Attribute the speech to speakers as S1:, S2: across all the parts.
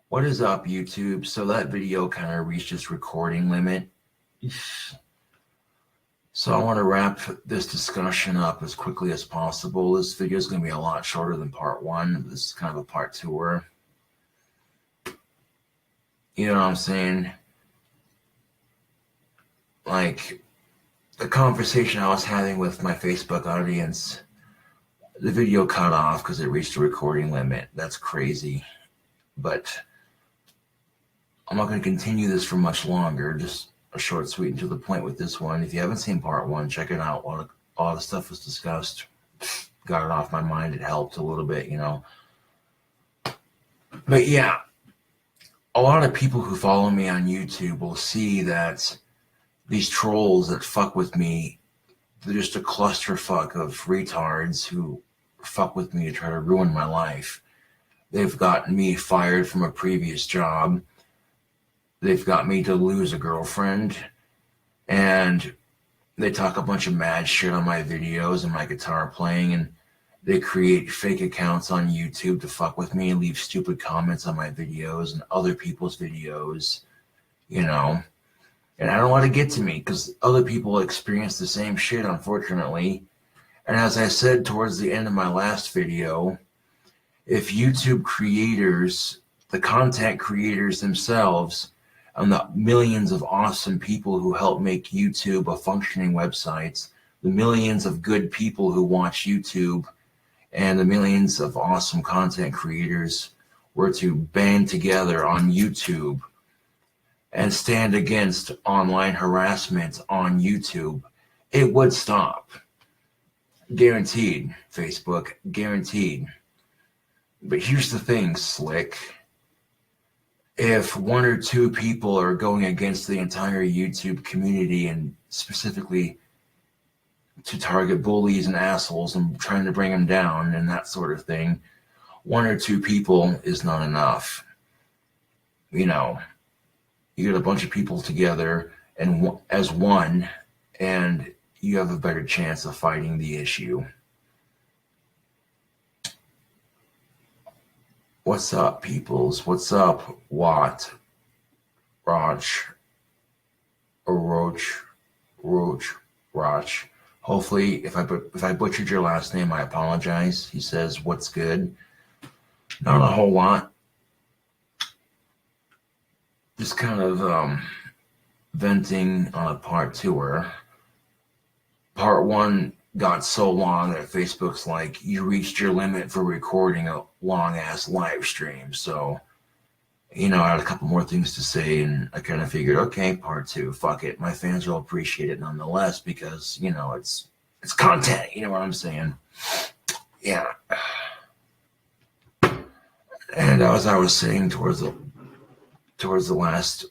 S1: What is up, YouTube? So that video kind of reached its recording limit. So I want to wrap this discussion up as quickly as possible. This video is going to be a lot shorter than part one. This is kind of a part two-er. You know what I'm saying? Like, the conversation I was having with my Facebook audience, the video cut off because it reached a recording limit. That's crazy. But I'm not going to continue this for much longer. Just a short, sweet, and to the point with this one. If you haven't seen part one, check it out. All the stuff was discussed. Got it off my mind. It helped a little bit, you know. But yeah, a lot of people who follow me on YouTube will see that these trolls that fuck with me, they're just a clusterfuck of retards who fuck with me to try to ruin my life. They've gotten me fired from a previous job. They've got me to lose a girlfriend, and they talk a bunch of mad shit on my videos and my guitar playing, and they create fake accounts on YouTube to fuck with me and leave stupid comments on my videos and other people's videos, you know. And I don't want to get to me because other people experience the same shit, unfortunately. And as I said towards the end of my last video, if YouTube creators, the content creators themselves, and the millions of awesome people who help make YouTube a functioning website, the millions of good people who watch YouTube, and the millions of awesome content creators were to band together on YouTube and stand against online harassment on YouTube, it would stop. Guaranteed, Facebook, guaranteed. But here's the thing, Slick. If one or two people are going against the entire YouTube community and specifically to target bullies and assholes and trying to bring them down and that sort of thing, one or two people is not enough. You know, you get a bunch of people together and as one, and you have a better chance of fighting the issue. What's up, peoples? What's up, Watt, Roach, Roach. Hopefully, if I butchered your last name, I apologize. He says, "What's good?" Not a whole lot. Just kind of venting on a part two-er. Part one got so long that Facebook's like, you reached your limit for recording a long-ass live stream. So, you know, I had a couple more things to say, and I kind of figured, okay, part two, fuck it. My fans will appreciate it nonetheless because, you know, it's content. You know what I'm saying? Yeah. And as I was saying towards the last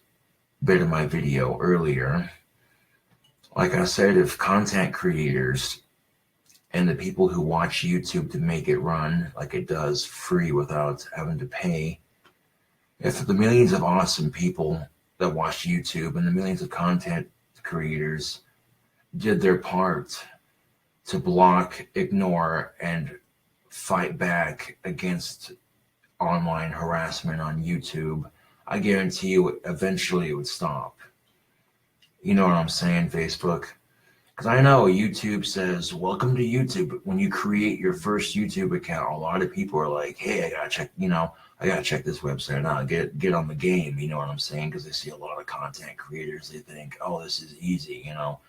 S1: bit of my video earlier, like I said, if content creators and the people who watch YouTube to make it run like it does free without having to pay, if the millions of awesome people that watch YouTube and the millions of content creators did their part to block, ignore, and fight back against online harassment on YouTube, I guarantee you eventually it would stop. You know what I'm saying, Facebook? Because I know YouTube says, welcome to YouTube. But when you create your first YouTube account, a lot of people are like, hey, I gotta check this website out, get on the game, you know what I'm saying? Because they see a lot of content creators, they think, oh, this is easy, you know?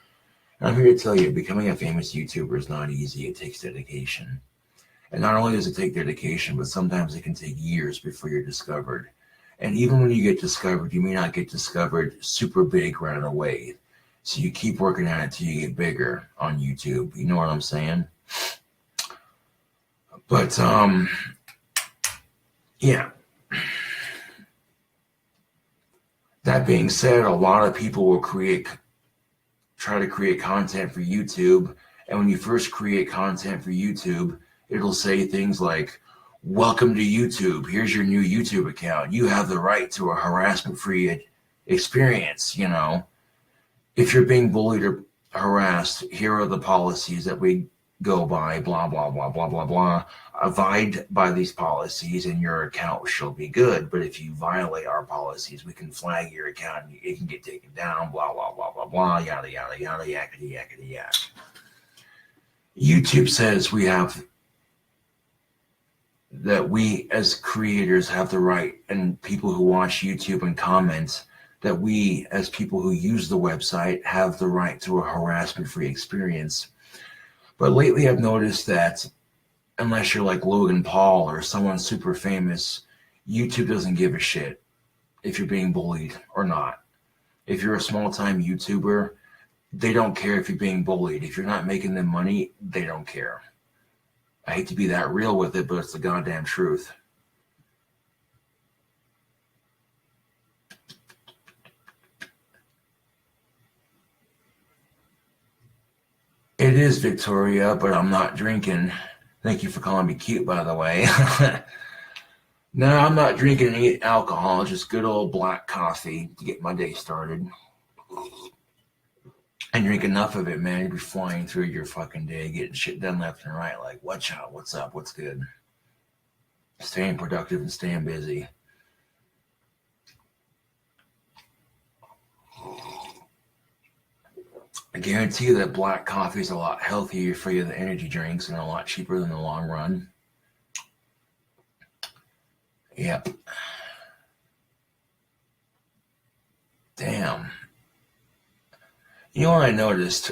S1: And I'm here to tell you, becoming a famous YouTuber is not easy. It takes dedication. And not only does it take dedication, but sometimes it can take years before you're discovered. And even when you get discovered, you may not get discovered super big right away. So you keep working at it till you get bigger on YouTube. You know what I'm saying? But, yeah. That being said, a lot of people will try to create content for YouTube. And when you first create content for YouTube, it'll say things like, welcome to YouTube. Here's your new YouTube account. You have the right to a harassment-free experience, you know. If you're being bullied or harassed, here are the policies that we go by, blah, blah, blah, blah, blah, blah. Abide by these policies and your account shall be good. But if you violate our policies, we can flag your account and it can get taken down, blah, blah, blah, blah, blah, yada, yada, yada, yakety, yakety, yak. YouTube says that we as creators have the right, and people who watch YouTube and comment, that we as people who use the website have the right to a harassment-free experience. But lately I've noticed that unless you're like Logan Paul or someone super famous, YouTube doesn't give a shit if you're being bullied or not. If you're a small-time YouTuber, they don't care if you're being bullied. If you're not making them money, they don't care. I hate to be that real with it, but it's the goddamn truth. It is Victoria, but I'm not drinking. Thank you for calling me cute, by the way. No, I'm not drinking any alcohol, just good old black coffee to get my day started. And drink enough of it, man, you'll be flying through your fucking day, getting shit done left and right. Like, watch out, what's up, what's good? Staying productive and staying busy. I guarantee you that black coffee is a lot healthier for you than energy drinks and a lot cheaper in the long run. Yep. Damn. You know what I noticed?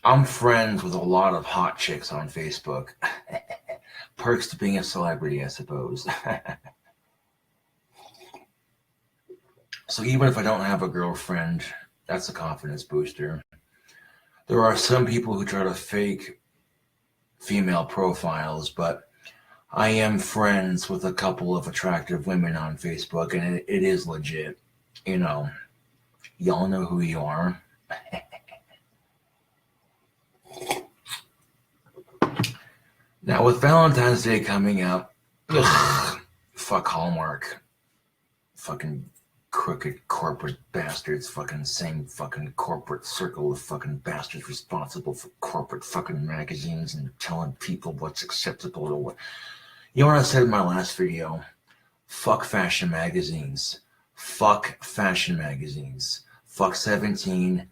S1: I'm friends with a lot of hot chicks on Facebook. Perks to being a celebrity, I suppose. So even if I don't have a girlfriend, that's a confidence booster. There are some people who try to fake female profiles, but I am friends with a couple of attractive women on Facebook, and it is legit. You know, y'all know who you are. Now, with Valentine's Day coming up, fuck Hallmark. Fucking crooked corporate bastards, fucking same fucking corporate circle of fucking bastards responsible for corporate fucking magazines and telling people what's acceptable or what. You know what I said in my last video? Fuck fashion magazines. Fuck fashion magazines. Fuck 17.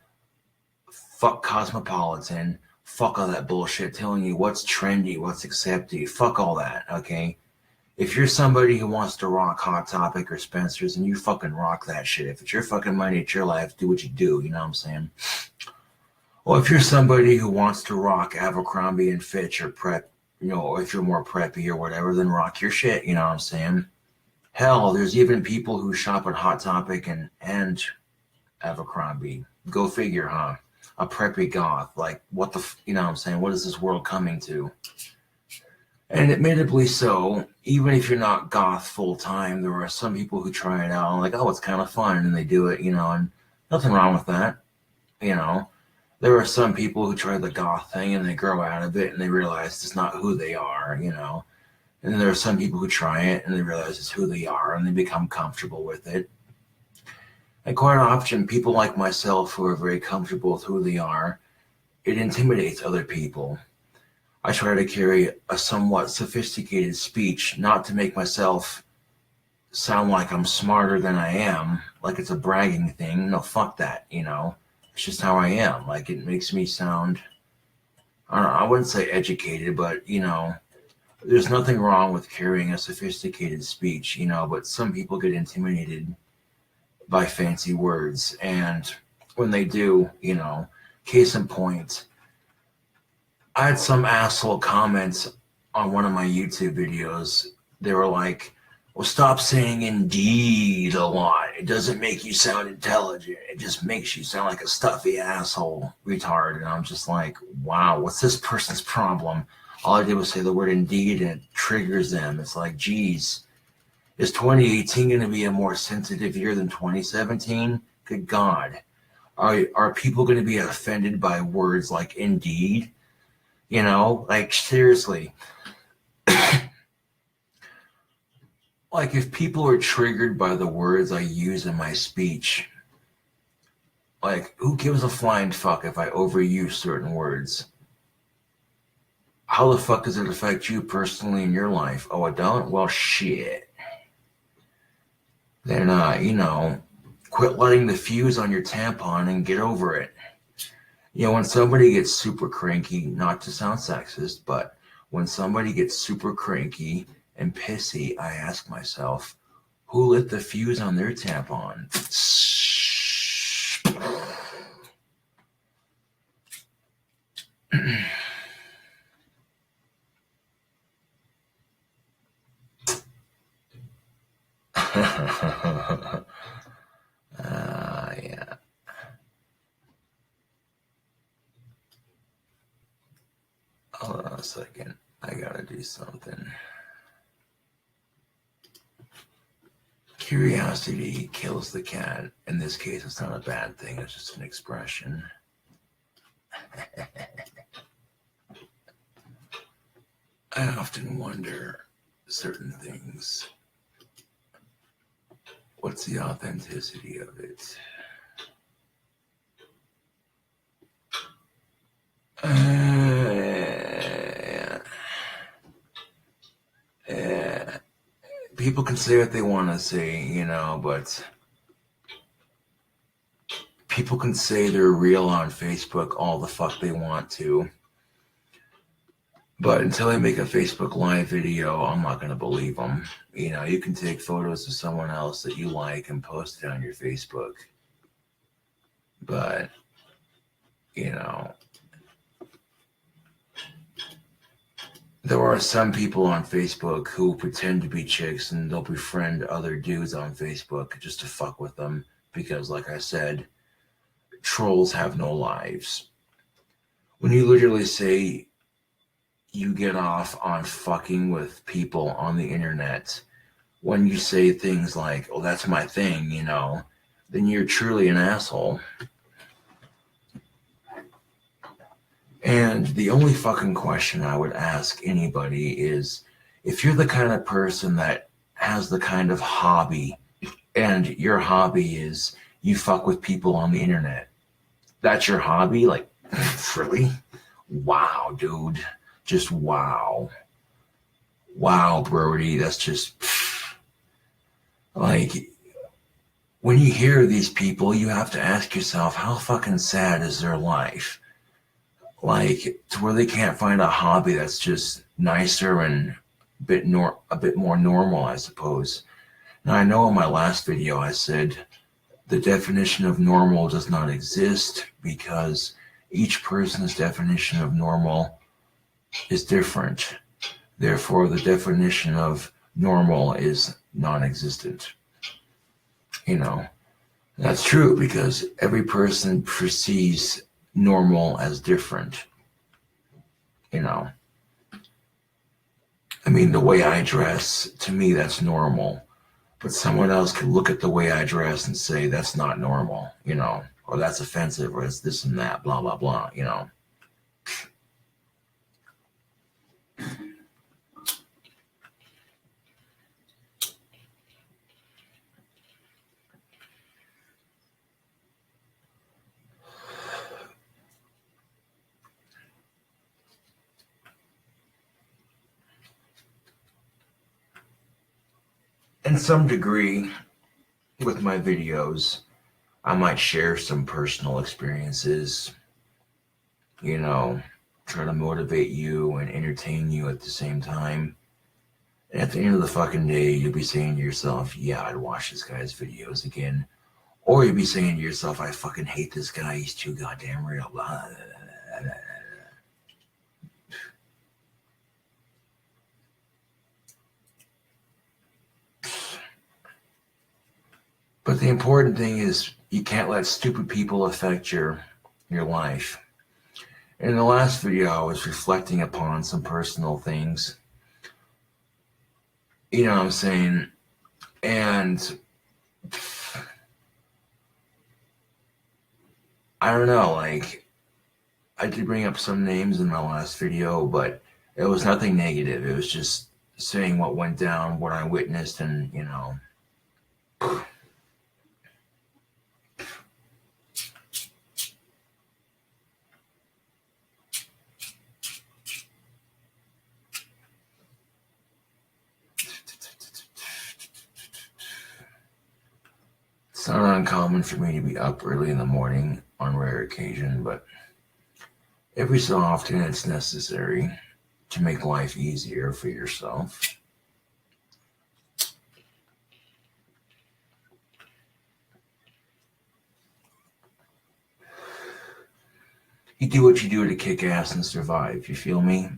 S1: Fuck Cosmopolitan. Fuck all that bullshit telling you what's trendy, what's accepted. Fuck all that, okay? If you're somebody who wants to rock Hot Topic or Spencer's, and you fucking rock that shit. If it's your fucking money, it's your life, do what you do, you know what I'm saying? Well, if you're somebody who wants to rock Abercrombie and Fitch or Prep, you know, or if you're more preppy or whatever, then rock your shit, you know what I'm saying? Hell, there's even people who shop at Hot Topic and Abercrombie. Go figure, huh? A preppy goth. Like, what the, you know what I'm saying? What is this world coming to? And admittedly so, even if you're not goth full time, there are some people who try it out and like, oh, it's kind of fun, and they do it, you know, and nothing wrong with that, you know. There are some people who try the goth thing and they grow out of it and they realize it's not who they are, you know. And then there are some people who try it and they realize it's who they are and they become comfortable with it. And quite often, people like myself who are very comfortable with who they are, it intimidates other people. I try to carry a somewhat sophisticated speech, not to make myself sound like I'm smarter than I am, like it's a bragging thing. No, fuck that, you know. It's just how I am. Like, it makes me sound, I don't know, I wouldn't say educated, but, you know, there's nothing wrong with carrying a sophisticated speech, you know, but some people get intimidated by fancy words. And when they do, you know, case in point, I had some asshole comments on one of my YouTube videos. They were like, well, stop saying indeed a lot. It doesn't make you sound intelligent. It just makes you sound like a stuffy asshole retard. And I'm just like, wow, what's this person's problem? All I did was say the word indeed and it triggers them. It's like, geez, is 2018 going to be a more sensitive year than 2017? Good God. Are people going to be offended by words like indeed? You know, like, seriously. Like, if people are triggered by the words I use in my speech, like, who gives a flying fuck if I overuse certain words? how the fuck does it affect you personally in your life? Oh, it don't? Well, shit. Then, quit lighting the fuse on your tampon and get over it. When somebody gets super cranky, not to sound sexist, but when somebody gets super cranky and pissy, I ask myself, who lit the fuse on their tampon? Yeah. Hold on a second. I gotta do something. Curiosity kills the cat. In this case, it's not a bad thing. It's just an expression. I often wonder certain things. What's the authenticity of it? People can say what they want to say, but people can say they're real on Facebook all the fuck they want to. But until I make a Facebook Live video, I'm not going to believe them. You can take photos of someone else that you like and post it on your Facebook. But, there are some people on Facebook who pretend to be chicks and they'll befriend other dudes on Facebook just to fuck with them. Because, like I said, trolls have no lives. When you literally say you get off on fucking with people on the internet, when you say things like, oh, that's my thing, then you're truly an asshole. And the only fucking question I would ask anybody is, if you're the kind of person that has the kind of hobby, and your hobby is you fuck with people on the internet, that's your hobby? Like, really? Wow, dude. Just wow. Wow, Brody. That's just, like, when you hear these people, you have to ask yourself, how fucking sad is their life? Like, to where they can't find a hobby that's just nicer and a bit more normal, I suppose. Now, I know in my last video I said the definition of normal does not exist because each person's definition of normal is different. Therefore, the definition of normal is non-existent. That's true because every person perceives normal as different. The way I dress, to me, that's normal. But someone else could look at the way I dress and say, that's not normal, or that's offensive, or it's this and that, blah, blah, blah, In some degree, with my videos, I might share some personal experiences, try to motivate you and entertain you at the same time. And at the end of the fucking day, you'll be saying to yourself, yeah, I'd watch this guy's videos again. Or you'll be saying to yourself, I fucking hate this guy, he's too goddamn real. Blah, blah, blah, blah. But the important thing is you can't let stupid people affect your life. In the last video, I was reflecting upon some personal things. You know what I'm saying? And I don't know, like, I did bring up some names in my last video, but it was nothing negative. It was just saying what went down, what I witnessed, and, It's not uncommon for me to be up early in the morning on rare occasion, but every so often it's necessary to make life easier for yourself. You do what you do to kick ass and survive, you feel me?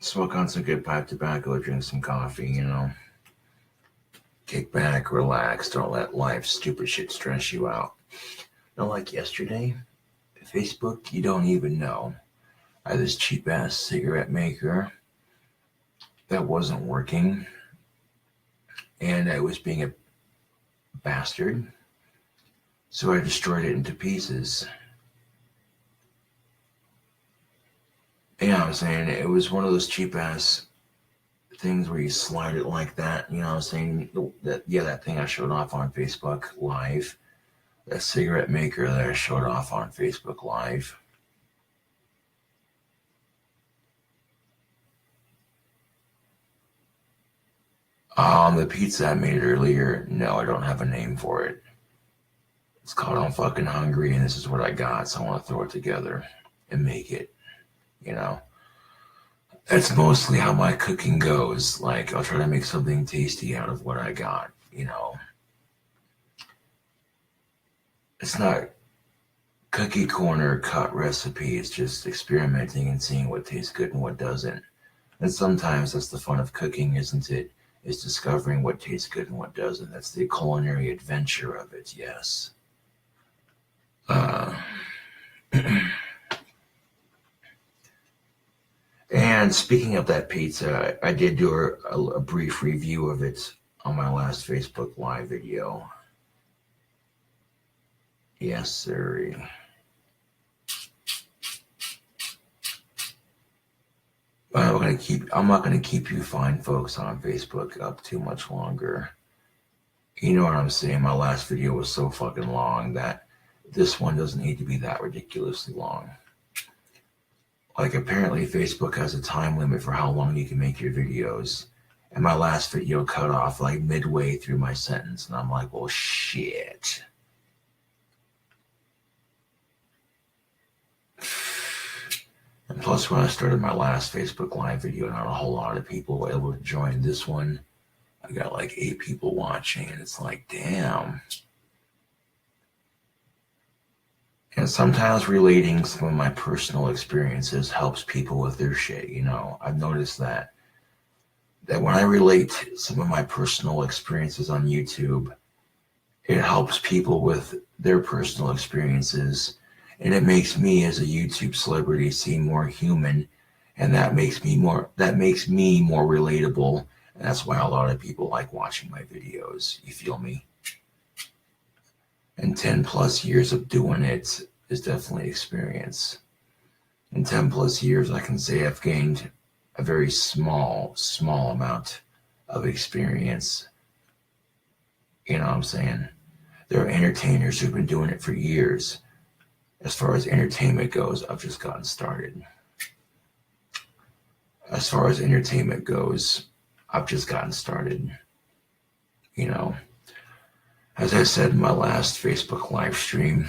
S1: Smoke on some good pipe tobacco, drink some coffee, Kick back, relax, don't let life's stupid shit stress you out. Like yesterday, Facebook, you don't even know. I had this cheap ass cigarette maker that wasn't working, and I was being a bastard, so I destroyed it into pieces. You know what I'm saying? It was one of those cheap ass things where you slide it like that. You know what I'm saying? That thing I showed off on Facebook Live. That cigarette maker that I showed off on Facebook Live. The pizza I made earlier, no, I don't have a name for it. It's called I'm Fucking Hungry, and this is what I got, so I want to throw it together and make it, That's mostly how my cooking goes. Like, I'll try to make something tasty out of what I got, It's not cookie corner cut recipe. It's just experimenting and seeing what tastes good and what doesn't. And sometimes that's the fun of cooking, isn't it? Is discovering what tastes good and what doesn't. That's the culinary adventure of it, yes. And speaking of that pizza, I did do a brief review of it on my last Facebook Live video. Yes, sir. I'm not gonna keep you fine folks on Facebook up too much longer. You know what I'm saying? My last video was so fucking long that this one doesn't need to be that ridiculously long. Like, apparently Facebook has a time limit for how long you can make your videos. And my last video cut off like midway through my sentence. And I'm like, well, shit. And plus, when I started my last Facebook Live video, not a whole lot of people were able to join this one. I got like 8 people watching, and it's like, damn. And sometimes relating some of my personal experiences helps people with their shit, I've noticed that when I relate some of my personal experiences on YouTube, it helps people with their personal experiences, and it makes me as a YouTube celebrity seem more human, and that makes me more relatable, and that's why a lot of people like watching my videos. You feel me? And 10 plus years of doing it is definitely experience. In 10 plus years, I can say I've gained a very small amount of experience. You know what I'm saying? There are entertainers who've been doing it for years. As far as entertainment goes, I've just gotten started. As far as entertainment goes, I've just gotten started. As I said in my last Facebook live stream,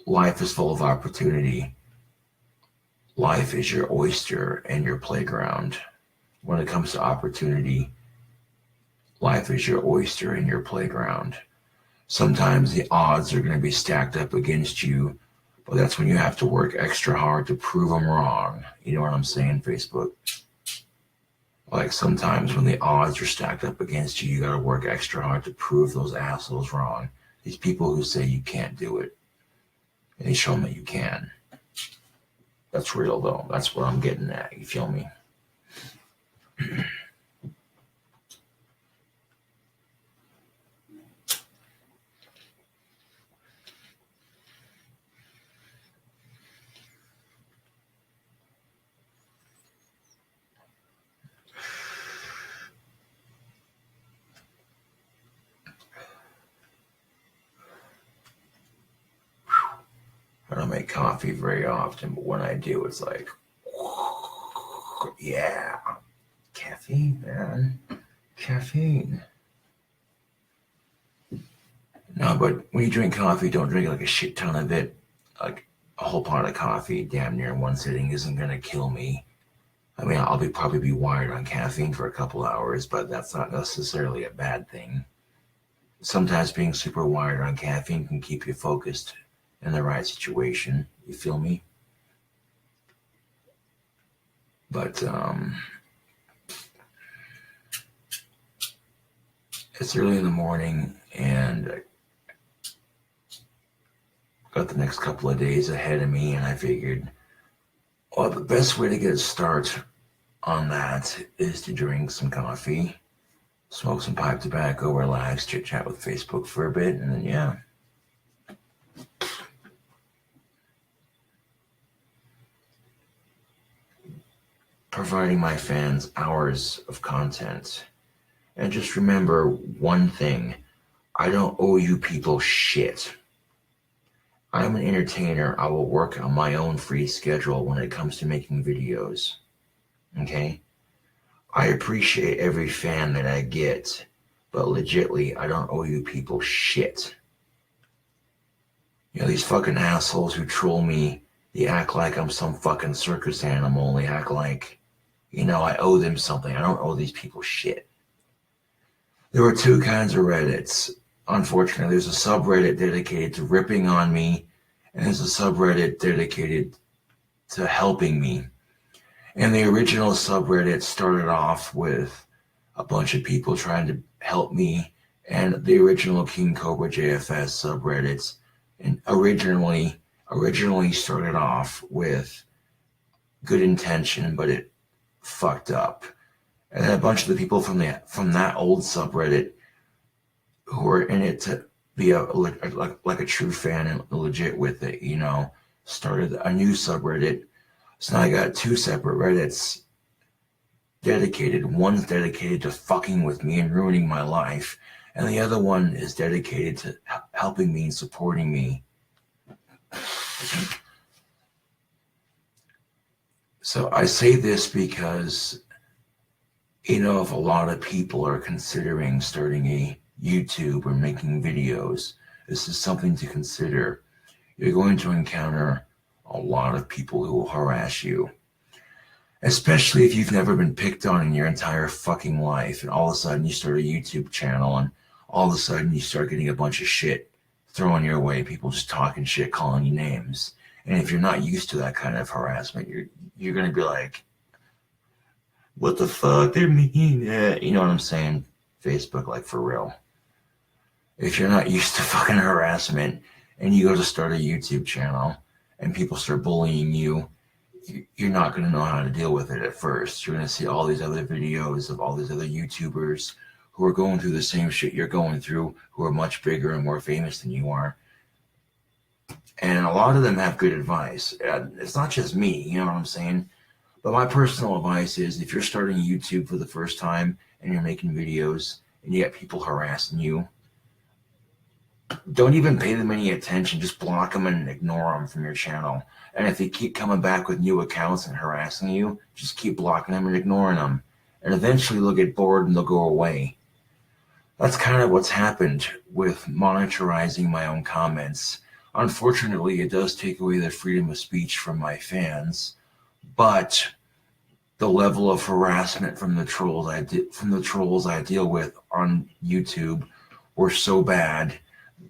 S1: life is full of opportunity. Life is your oyster and your playground. When it comes to opportunity, life is your oyster and your playground. Sometimes the odds are going to be stacked up against you, but that's when you have to work extra hard to prove them wrong. You know what I'm saying, Facebook? Like, sometimes when the odds are stacked up against you, you got to work extra hard to prove those assholes wrong. These people who say you can't do it, and they show them that you can. That's real, though. That's what I'm getting at. You feel me? don't make coffee very often, but when I do, it's like, yeah, caffeine, man, caffeine. No, but when you drink coffee, don't drink like a shit ton of it. Like a whole pot of coffee, damn near in one sitting, isn't gonna kill me. I mean, I'll probably be wired on caffeine for a couple hours, but that's not necessarily a bad thing. Sometimes being super wired on caffeine can keep you focused in the right situation. You feel me? But it's early in the morning, and I got the next couple of days ahead of me, and I figured, well, the best way to get a start on that is to drink some coffee, smoke some pipe tobacco, relax, chit chat with Facebook for a bit, and then yeah. Providing my fans hours of content. And just remember one thing, I don't owe you people shit. I'm an entertainer. I will work on my own free schedule when it comes to making videos. Okay? I appreciate every fan that I get, but legitly, I don't owe you people shit. You know, these fucking assholes who troll me, they act like I'm some fucking circus animal. They act like, you know, I owe them something. I don't owe these people shit. There were two kinds of Reddits. Unfortunately, there's a subreddit dedicated to ripping on me, and there's a subreddit dedicated to helping me. And the original subreddit started off with a bunch of people trying to help me, and the original KingCobraJFS subreddits and originally started off with good intention, but it fucked up. And then a bunch of the people from that old subreddit who were in it to be like a true fan and legit with it, you know, started a new subreddit. So now I got two separate Reddits dedicated. One's dedicated to fucking with me and ruining my life, and the other one is dedicated to helping me and supporting me. So I say this because, you know, if a lot of people are considering starting a YouTube or making videos, this is something to consider. You're going to encounter a lot of people who will harass you, especially if you've never been picked on in your entire fucking life, and all of a sudden you start a YouTube channel, and all of a sudden you start getting a bunch of shit thrown your way, people just talking shit, calling you names. And if you're not used to that kind of harassment, you're going to be like, what the fuck, they're mean. You know what I'm saying? Facebook, like, for real. If you're not used to fucking harassment and you go to start a YouTube channel and people start bullying you, you're not going to know how to deal with it at first. You're going to see all these other videos of all these other YouTubers who are going through the same shit you're going through, who are much bigger and more famous than you are. And a lot of them have good advice. It's not just me, you know what I'm saying? But my personal advice is, if you're starting YouTube for the first time and you're making videos and you get people harassing you, don't even pay them any attention. Just block them and ignore them from your channel. And if they keep coming back with new accounts and harassing you, just keep blocking them and ignoring them. And eventually they'll get bored and they'll go away. That's kind of what's happened with monitorizing my own comments. Unfortunately, it does take away the freedom of speech from my fans, but the level of harassment from the trolls I deal with on YouTube were so bad.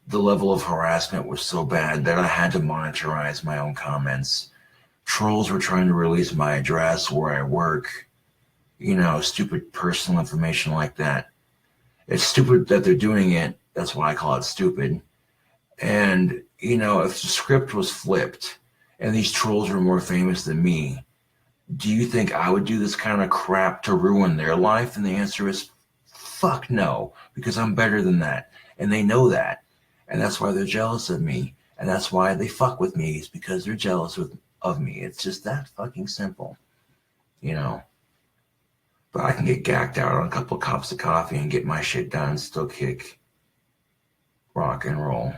S1: The level of harassment was so bad that I had to monitorize my own comments. Trolls were trying to release my address, where I work, you know, stupid personal information like that. It's stupid that they're doing it. That's why I call it stupid. And, you know, if the script was flipped and these trolls were more famous than me, do you think I would do this kind of crap to ruin their life? And the answer is fuck no, because I'm better than that. And they know that. And that's why they're jealous of me. And that's why they fuck with me, is because they're jealous of me. It's just that fucking simple, you know. But I can get gacked out on a couple of cups of coffee and get my shit done and still kick rock and roll.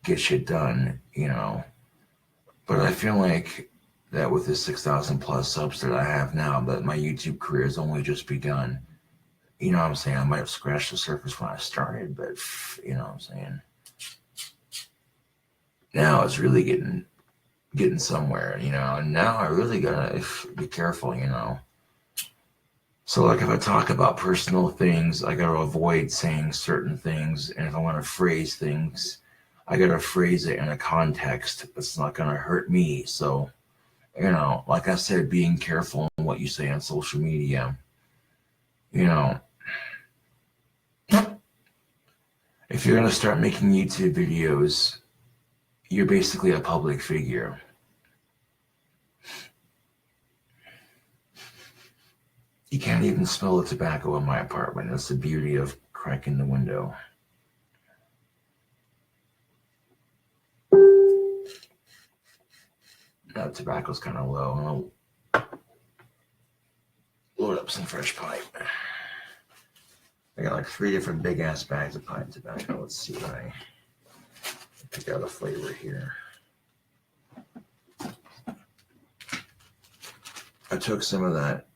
S1: Get shit done, you know. feel like that with the 6,000 plus subs that I have now, that my YouTube career has only just begun. You know what I'm saying? I might have scratched the surface when I started, but you know what I'm saying? Now it's really getting somewhere, you know, and now I really gotta be careful, you know. So like if I talk about personal things, I gotta avoid saying certain things, and if I want to phrase things, I gotta phrase it in a context that's not gonna hurt me. So, you know, like I said, being careful in what you say on social media. You know, if you're gonna start making YouTube videos, you're basically a public figure. You can't even smell the tobacco in my apartment. That's the beauty of cracking the window. Now the tobacco's kind of low. I'll load up some fresh pipe. I got like 3 different big ass bags of pipe tobacco. Let's see what I pick out a flavor here. I took some of that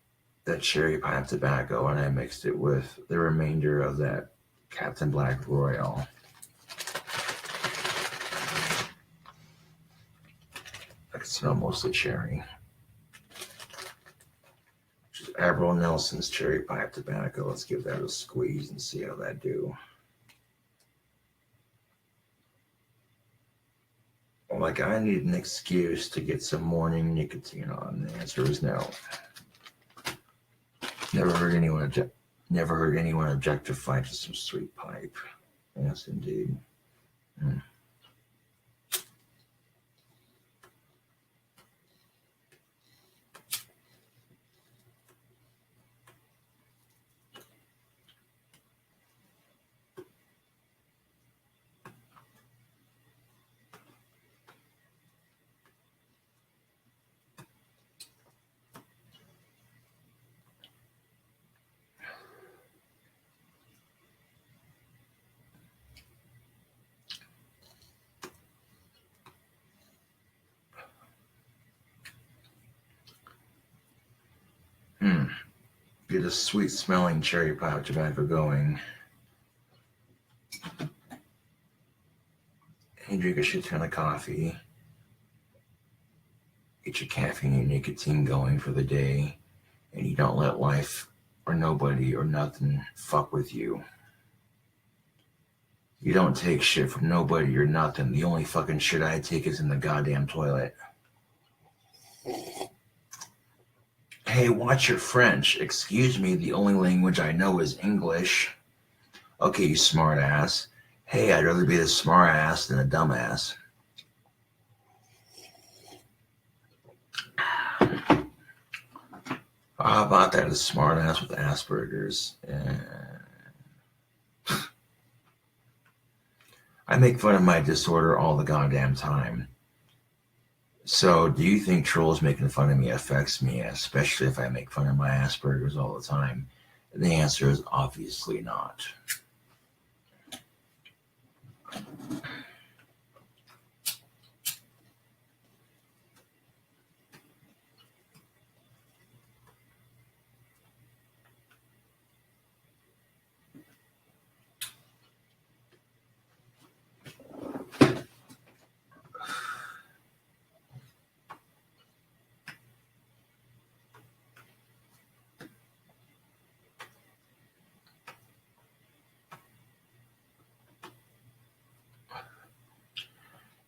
S1: cherry pipe tobacco and I mixed it with the remainder of that Captain Black Royal. I can smell mostly cherry. Which is Avril Nelson's cherry pipe tobacco. Let's give that a squeeze and see how that do. Like I need an excuse to get some morning nicotine on. The answer is no. Never heard anyone objectify to some sweet pipe. Yes, indeed. Get a sweet smelling cherry pipe tobacco going. You drink a shit ton of coffee. Get your caffeine and nicotine going for the day. And you don't let life or nobody or nothing fuck with you. You don't take shit from nobody or nothing. The only fucking shit I take is in the goddamn toilet. Hey, watch your French. Excuse me, the only language I know is English. Okay, you smart ass. Hey, I'd rather be a smart ass than a dumbass. How about that, a smart ass with Asperger's? I make fun of my disorder all the goddamn time. So, do you think trolls making fun of me affects me, especially if I make fun of my Asperger's all the time? And the answer is obviously not.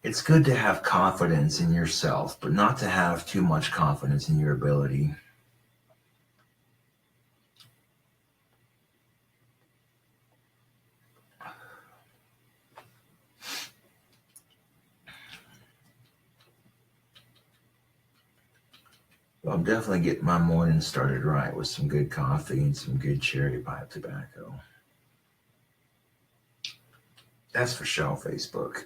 S1: It's good to have confidence in yourself, but not to have too much confidence in your ability. Well, I'm definitely getting my morning started right with some good coffee and some good cherry pipe tobacco. That's for show, Facebook.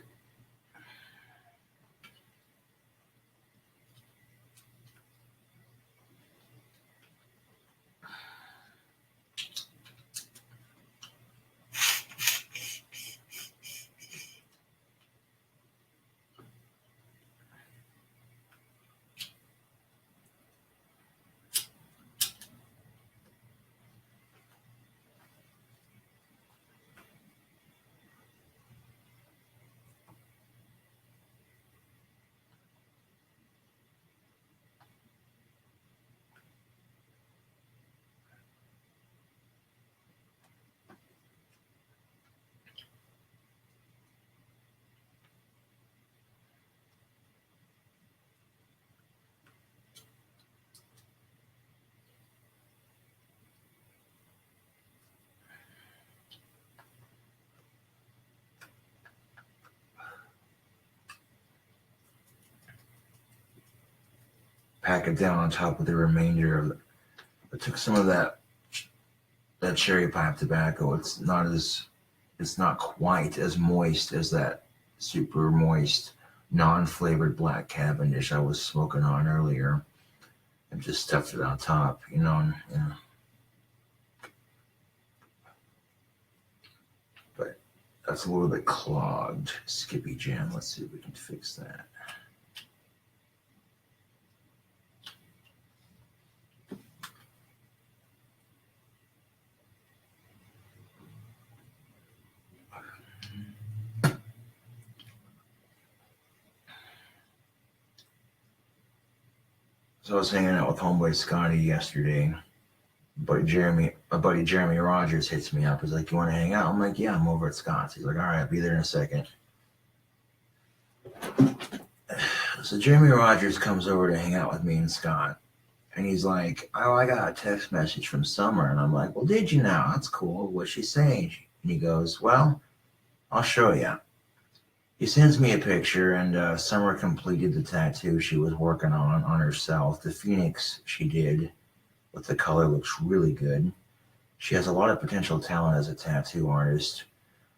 S1: pack it down on top of the remainder of it. I took some of that cherry pipe tobacco. It's not quite as moist as that super moist, non-flavored black Cavendish I was smoking on earlier. I just stuffed it on top, But that's a little bit clogged. Skippy Jam. Let's see if we can fix that. So I was hanging out with homeboy Scotty yesterday. My buddy Jeremy Rogers hits me up. He's like, "You want to hang out?" I'm like, "Yeah, I'm over at Scott's." He's like, "All right, I'll be there in a second." So Jeremy Rogers comes over to hang out with me and Scott. And he's like, "Oh, I got a text message from Summer." And I'm like, "Well, did you now? That's cool. What's she saying?" And he goes, "Well, I'll show you." He sends me a picture, and Summer completed the tattoo she was working on herself. The phoenix she did with the color looks really good. She has a lot of potential talent as a tattoo artist.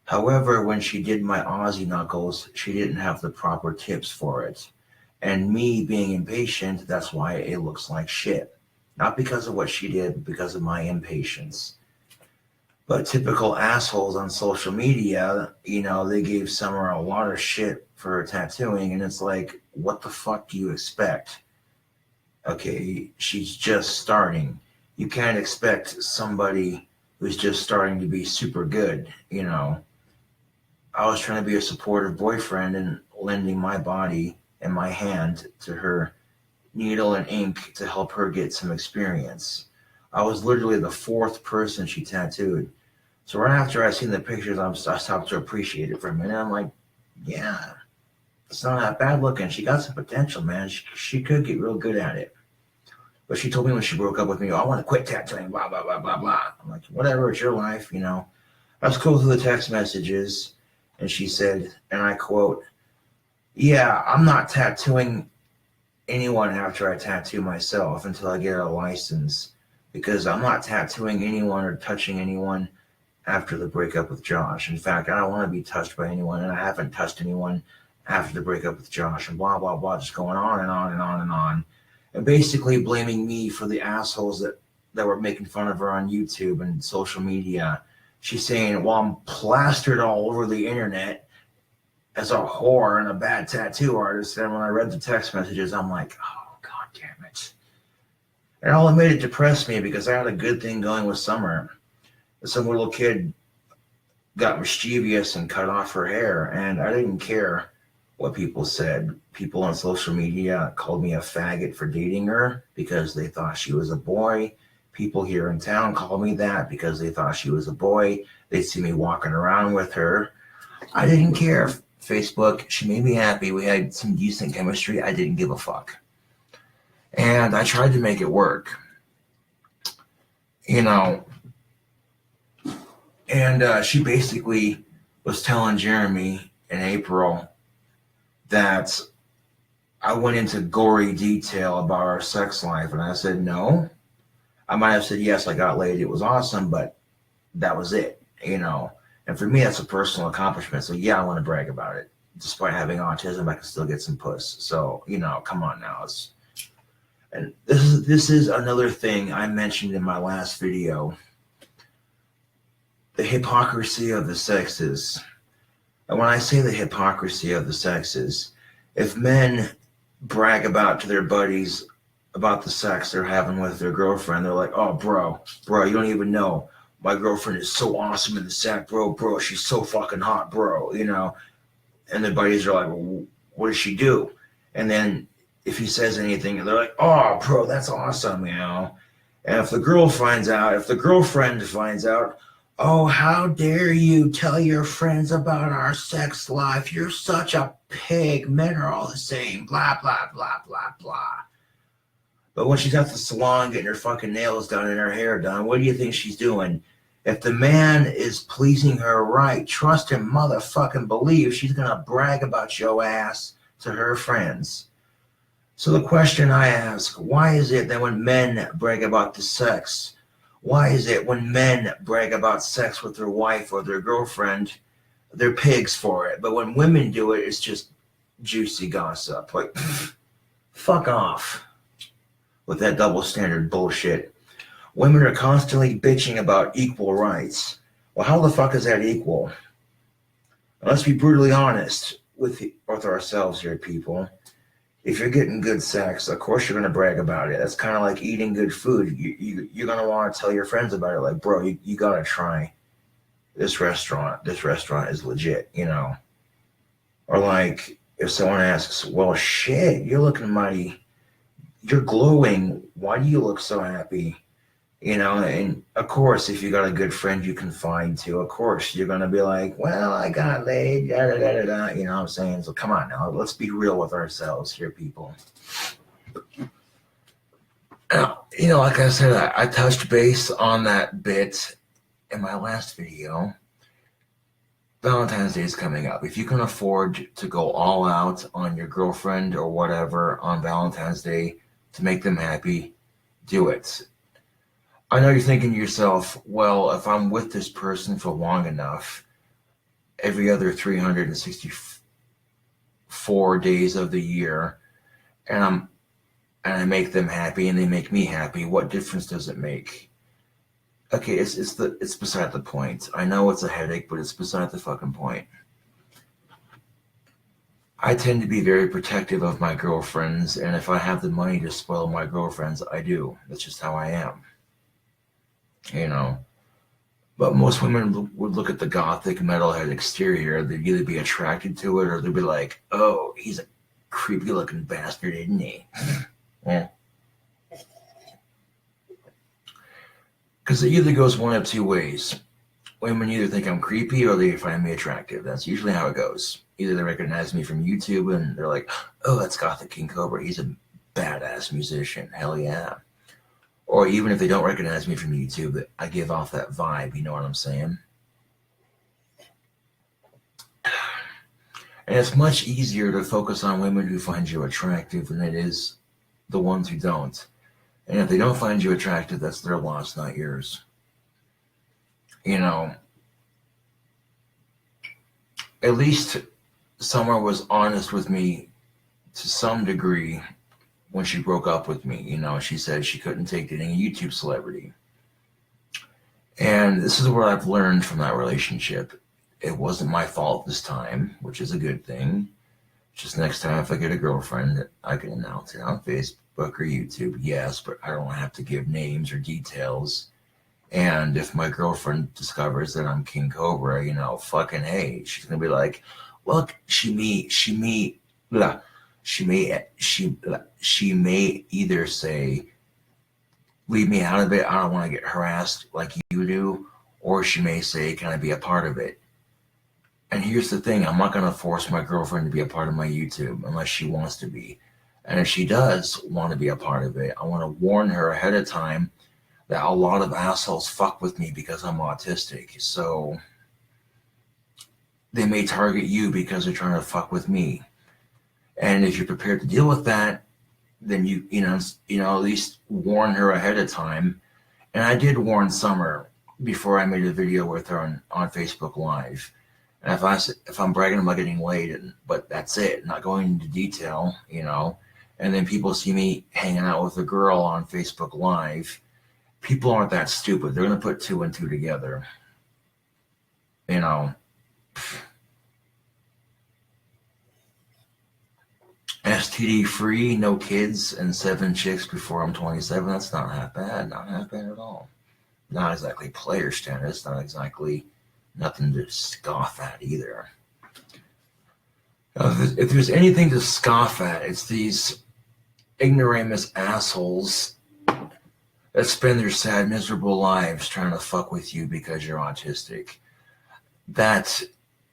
S1: However, when she did my Aussie knuckles, she didn't have the proper tips for it. And me being impatient, that's why it looks like shit. Not because of what she did, but because of my impatience. But typical assholes on social media, they gave Summer a lot of shit for her tattooing, and it's like, what the fuck do you expect? Okay, she's just starting. You can't expect somebody who's just starting to be super good, I was trying to be a supportive boyfriend and lending my body and my hand to her needle and ink to help her get some experience. I was literally the fourth person she tattooed. So right after I seen the pictures, I stopped to appreciate it for a minute. I'm like, yeah, it's not that bad looking. She got some potential, man. She could get real good at it. But she told me when she broke up with me, "Oh, I want to quit tattooing, blah, blah, blah, blah, blah." I'm like, whatever, it's your life, I was cool through the text messages. And she said, and I quote, "Yeah, I'm not tattooing anyone after I tattoo myself until I get a license, because I'm not tattooing anyone or touching anyone after the breakup with Josh. In fact, I don't want to be touched by anyone, and I haven't touched anyone after the breakup with Josh," and blah, blah, blah, just going on and on and on and on. And basically blaming me for the assholes that were making fun of her on YouTube and social media. She's saying, "Well, I'm plastered all over the internet as a whore and a bad tattoo artist." And when I read the text messages, I'm like, oh, God damn it. And all it made it depress me, because I had a good thing going with Summer. Some little kid got mischievous and cut off her hair, and I didn't care what people said. People on social media called me a faggot for dating her because they thought she was a boy. People here in town called me that because they thought she was a boy. They'd see me walking around with her. I didn't care. Facebook, she made me happy. We had some decent chemistry. I didn't give a fuck. And I tried to make it work. And she basically was telling Jeremy in April that I went into gory detail about our sex life. And I said, no. I might have said, yes, I got laid. It was awesome, but that was it, And for me, that's a personal accomplishment. So, yeah, I want to brag about it. Despite having autism, I can still get some puss. So, come on now. And this is another thing I mentioned in my last video. The hypocrisy of the sexes. And when I say the hypocrisy of the sexes, if men brag about to their buddies about the sex they're having with their girlfriend, they're like, "Oh, bro, you don't even know. My girlfriend is so awesome in the sack, bro, she's so fucking hot, bro," And the buddies are like, "Well, what does she do?" And then if he says anything, they're like, "Oh, bro, that's awesome, And if the girlfriend finds out, "Oh, how dare you tell your friends about our sex life? You're such a pig. Men are all the same, blah, blah, blah, blah, blah." But when she's at the salon getting her fucking nails done and her hair done, what do you think she's doing? If the man is pleasing her right, trust him, motherfucking believe she's going to brag about your ass to her friends. So the question I ask, why is it that when men brag about the sex, why is it when men brag about sex with their wife or their girlfriend, they're pigs for it, but when women do it, it's just juicy gossip? Like, fuck off with that double standard bullshit. Women are constantly bitching about equal rights. Well, how the fuck is that equal? Let's be brutally honest with ourselves here, people. If you're getting good sex, of course you're going to brag about it. That's kind of like eating good food. You're going to want to tell your friends about it. Like, bro, you got to try this restaurant. This restaurant is legit, you know. Or like if someone asks, well, shit, you're looking mighty, you're glowing. Why do you look so happy? You know, and of course, if you got a good friend you confide to, of course, you're going to be like, well, I got laid, da da da da da. You know what I'm saying? So come on now, let's be real with ourselves here, people. Now, you know, like I said, I touched base on that bit in my last video. Valentine's Day is coming up. If you can afford to go all out on your girlfriend or whatever on Valentine's Day to make them happy, do it. I know you're thinking to yourself, well, if I'm with this person for long enough, every other 364 days of the year, and I make them happy and they make me happy, what difference does it make? Okay, it's beside the point. I know it's a headache, but it's beside the fucking point. I tend to be very protective of my girlfriends, and if I have the money to spoil my girlfriends, I do. That's just how I am. You know, but most women would look at the gothic metalhead exterior. They'd either be attracted to it or they'd be like, oh, he's a creepy looking bastard, isn't he? Yeah. Because it either goes one of two ways. Women either think I'm creepy or they find me attractive. That's usually how it goes. Either they recognize me from YouTube and they're like, oh, that's Gothic King Cobra. He's a badass musician. Hell yeah. Or even if they don't recognize me from YouTube, I give off that vibe, you know what I'm saying? And it's much easier to focus on women who find you attractive than it is the ones who don't. And if they don't find you attractive, that's their loss, not yours. You know, at least Summer was honest with me to some degree when she broke up with me. You know, she said she couldn't take dating a YouTube celebrity. And this is what I've learned from that relationship. It wasn't my fault this time, which is a good thing. Just next time if I get a girlfriend, I can announce it on Facebook or YouTube, yes, but I don't have to give names or details. And if my girlfriend discovers that I'm King Cobra, you know, fucking hey, she's gonna be like, look, she may either say, leave me out of it, I don't want to get harassed like you do, or she may say, can I be a part of it? And here's the thing, I'm not going to force my girlfriend to be a part of my YouTube unless she wants to be. And if she does want to be a part of it, I want to warn her ahead of time that a lot of assholes fuck with me because I'm autistic. So they may target you because they're trying to fuck with me. And if you're prepared to deal with that, then you know, at least warn her ahead of time. And I did warn Summer before I made a video with her on Facebook Live. And if I'm bragging about getting laid, but that's it, not going into detail, you know, and then people see me hanging out with a girl on Facebook Live, people aren't that stupid. They're going to put two and two together. You know, STD free, no kids, and 7 chicks before I'm 27. That's not half bad. Not half bad at all. Not exactly player status. Not exactly nothing to scoff at either. If there's anything to scoff at, it's these ignoramus assholes that spend their sad, miserable lives trying to fuck with you because you're autistic. That,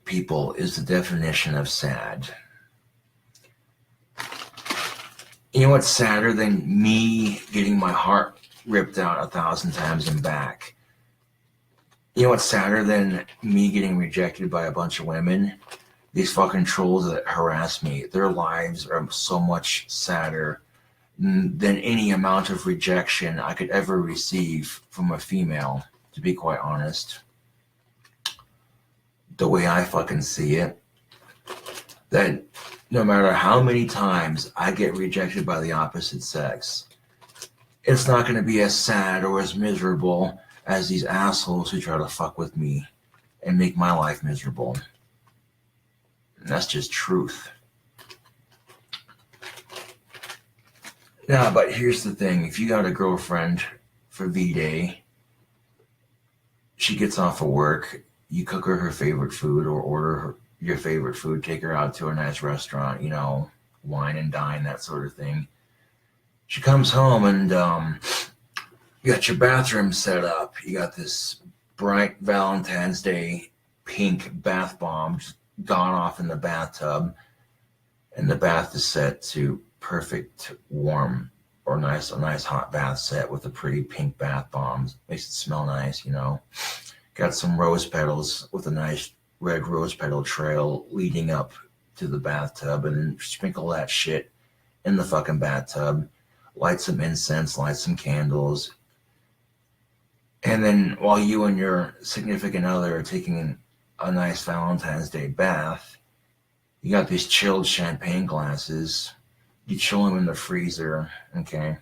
S1: people, is the definition of sad. You know what's sadder than me getting my heart ripped out 1,000 times and back? You know what's sadder than me getting rejected by a bunch of women? These fucking trolls that harass me, their lives are so much sadder than any amount of rejection I could ever receive from a female, to be quite honest. The way I fucking see it, that no matter how many times I get rejected by the opposite sex, it's not going to be as sad or as miserable as these assholes who try to fuck with me and make my life miserable. And that's just truth. Yeah, but here's the thing. If you got a girlfriend for V-Day, she gets off of work, you cook her favorite food or order your favorite food, take her out to a nice restaurant, wine and dine, that sort of thing. She comes home and you got your bathroom set up. You got this bright Valentine's Day pink bath bomb just gone off in the bathtub, and the bath is set to perfect warm or a nice hot bath set with a pretty pink bath bomb. Makes it smell nice, Got some rose petals with a nice red rose petal trail leading up to the bathtub, and then sprinkle that shit in the fucking bathtub. Light some incense, light some candles. And then while you and your significant other are taking a nice Valentine's Day bath, you got these chilled champagne glasses. You chill them in the freezer, okay?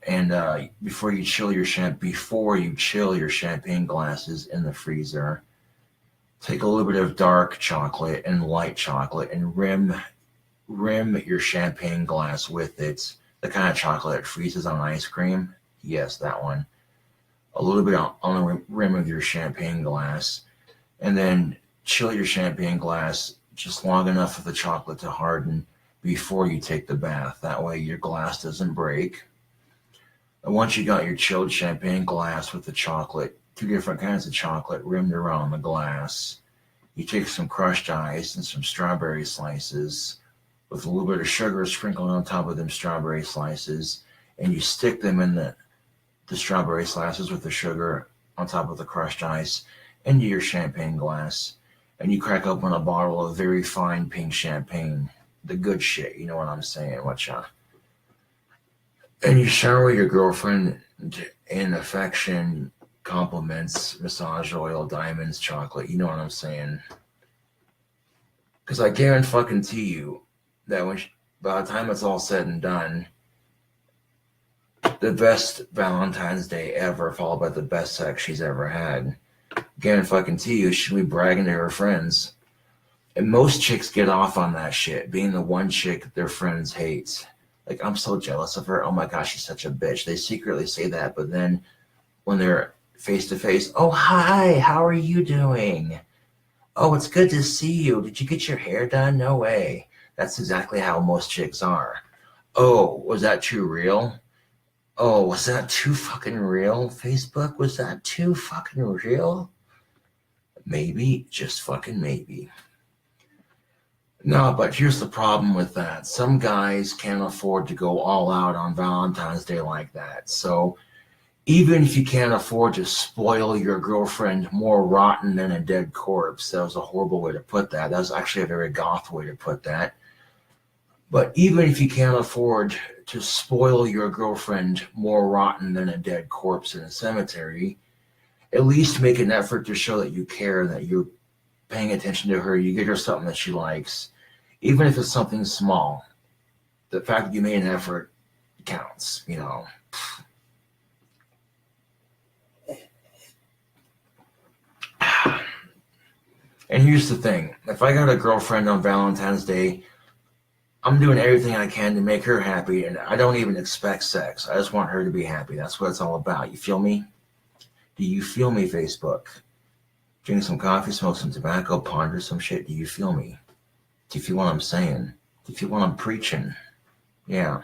S1: And before you chill your champagne glasses in the freezer, take a little bit of dark chocolate and light chocolate and rim your champagne glass with it. The kind of chocolate that freezes on ice cream. Yes, that one. A little bit on the rim of your champagne glass. And then chill your champagne glass just long enough for the chocolate to harden before you take the bath. That way your glass doesn't break. And once you got your chilled champagne glass with the chocolate, 2 different kinds of chocolate rimmed around the glass, you take some crushed ice and some strawberry slices with a little bit of sugar sprinkled on top of them strawberry slices, and you stick them in the strawberry slices with the sugar on top of the crushed ice into your champagne glass, and you crack open a bottle of very fine pink champagne, the good shit, you know what I'm saying, and you shower your girlfriend in affection, compliments, massage oil, diamonds, chocolate, you know what I'm saying, because I guarantee you that by the time it's all said and done, the best Valentine's Day ever, followed by the best sex she's ever had. Guarantee you, she'll be bragging to her friends. And most chicks get off on that shit, being the one chick their friends hate. Like, I'm so jealous of her. Oh my gosh, she's such a bitch. They secretly say that, but then when they're face to face, oh, hi, how are you doing? Oh, it's good to see you. Did you get your hair done? No way. That's exactly how most chicks are. Oh, was that too real? Oh, was that too fucking real? Facebook, was that too fucking real? Maybe, just fucking maybe. No, but here's the problem with that. Some guys can't afford to go all out on Valentine's Day like that. So even if you can't afford to spoil your girlfriend more rotten than a dead corpse, that was a horrible way to put that. That was actually a very goth way to put that. But even if you can't afford to spoil your girlfriend more rotten than a dead corpse in a cemetery, at least make an effort to show that you care, that you're paying attention to her, you get her something that she likes, even if it's something small. The fact that you made an effort counts, And here's the thing. If I got a girlfriend on Valentine's Day, I'm doing everything I can to make her happy, and I don't even expect sex. I just want her to be happy. That's what it's all about. You feel me? Do you feel me, Facebook? Drink some coffee, smoke some tobacco, ponder some shit. Do you feel me? Do you feel what I'm saying? Do you feel what I'm preaching? Yeah.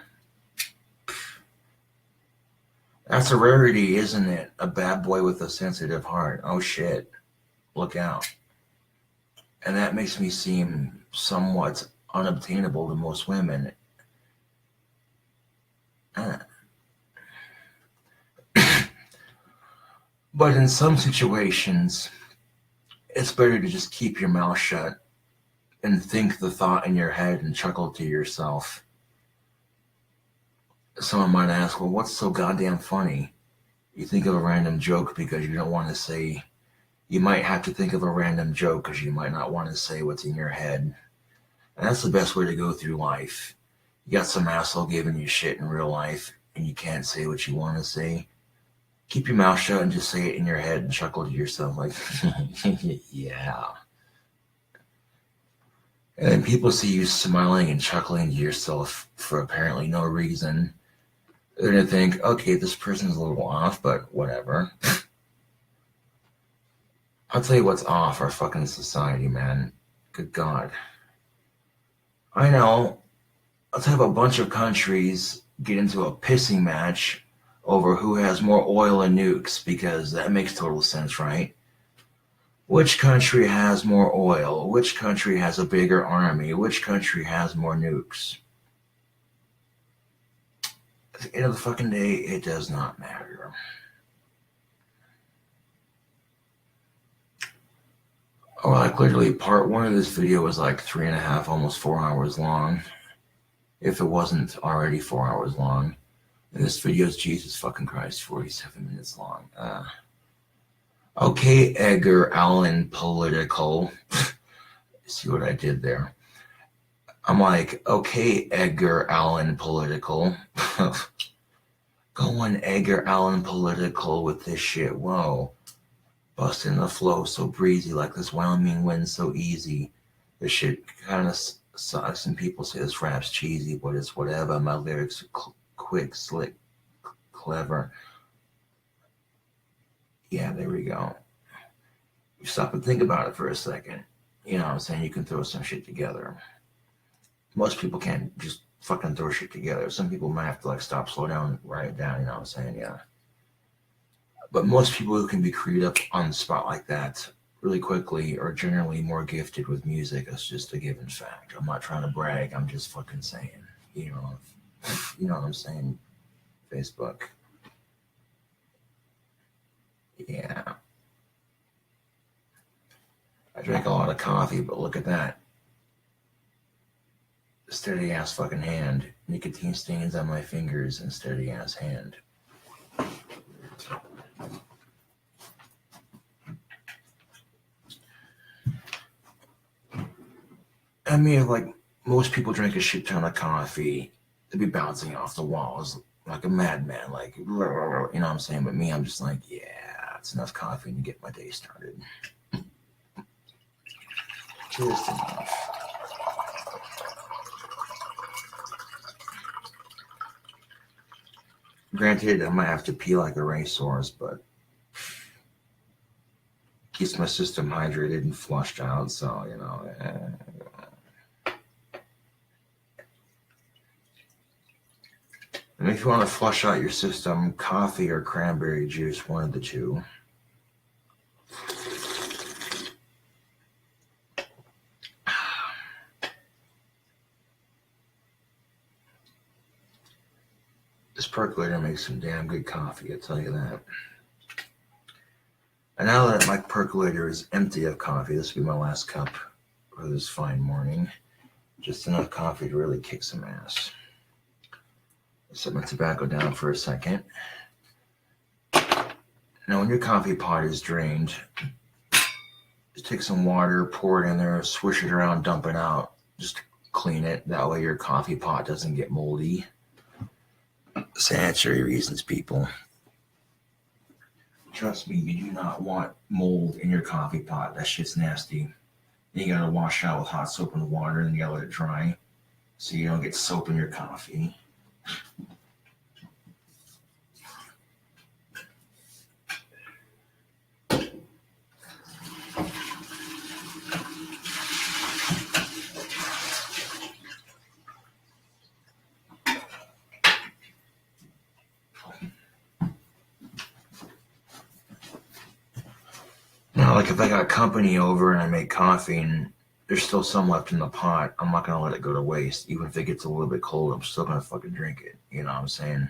S1: That's a rarity, isn't it? A bad boy with a sensitive heart. Oh, shit. Look out. And that makes me seem somewhat unobtainable to most women. But in some situations, it's better to just keep your mouth shut and think the thought in your head and chuckle to yourself. Someone might ask, well, what's so goddamn funny? You think of a random joke because you don't want to say, you might have to think of a random joke because you might not want to say what's in your head. And that's the best way to go through life. You got some asshole giving you shit in real life and you can't say what you want to say. Keep your mouth shut and just say it in your head and chuckle to yourself like, yeah. And then people see you smiling and chuckling to yourself for apparently no reason. They're going to think, okay, this person's a little off, but whatever. I'll tell you what's off our fucking society, man. Good God. I know. Let's have a bunch of countries get into a pissing match over who has more oil and nukes, because that makes total sense, right? Which country has more oil? Which country has a bigger army? Which country has more nukes? At the end of the fucking day, it does not matter. Oh, like literally part one of this video was like 3.5, almost 4 hours long. If it wasn't already 4 hours long. And this video is Jesus fucking Christ, 47 minutes long. Okay, Edgar Allan Political. See what I did there? I'm like, okay, Edgar Allan Political. Going Edgar Allan Political with this shit. Whoa. Busting the flow so breezy, like this Wyoming wind so easy. This shit kind of sucks, and people say this rap's cheesy, but it's whatever. My lyrics are quick, slick, clever. Yeah, there we go. You stop and think about it for a second. You know what I'm saying? You can throw some shit together. Most people can't just fucking throw shit together. Some people might have to like stop, slow down, write it down, you know what I'm saying? Yeah. But most people who can be creative on the spot like that really quickly are generally more gifted with music. That's just a given fact. I'm not trying to brag. I'm just fucking saying. You know what I'm saying? Facebook. Yeah. I drank a lot of coffee, but look at that. Steady ass fucking hand. Nicotine stains on my fingers and steady ass hand. I mean, like, most people drink a shit ton of coffee. They'd be bouncing off the walls like a madman, like, you know what I'm saying? But me, I'm just like, yeah, it's enough coffee to get my day started. Just enough. Granted, I might have to pee like a racehorse, but keeps my system hydrated and flushed out, so, you know. And if you want to flush out your system, coffee or cranberry juice, one of the two. This percolator makes some damn good coffee, I tell you that. And now that my percolator is empty of coffee, this will be my last cup for this fine morning. Just enough coffee to really kick some ass. Set my tobacco down for a second. Now when your coffee pot is drained, just take some water, pour it in there, swish it around, dump it out. Just clean it. That way your coffee pot doesn't get moldy. Sanitary reasons, people. Trust me, you do not want mold in your coffee pot. That shit's nasty. You gotta wash it out with hot soap and water, and you gotta let it dry so you don't get soap in your coffee. Now, like if I got company over and I make coffee and there's still some left in the pot, I'm not gonna let it go to waste. Even if it gets a little bit cold, I'm still gonna fucking drink it. You know what I'm saying?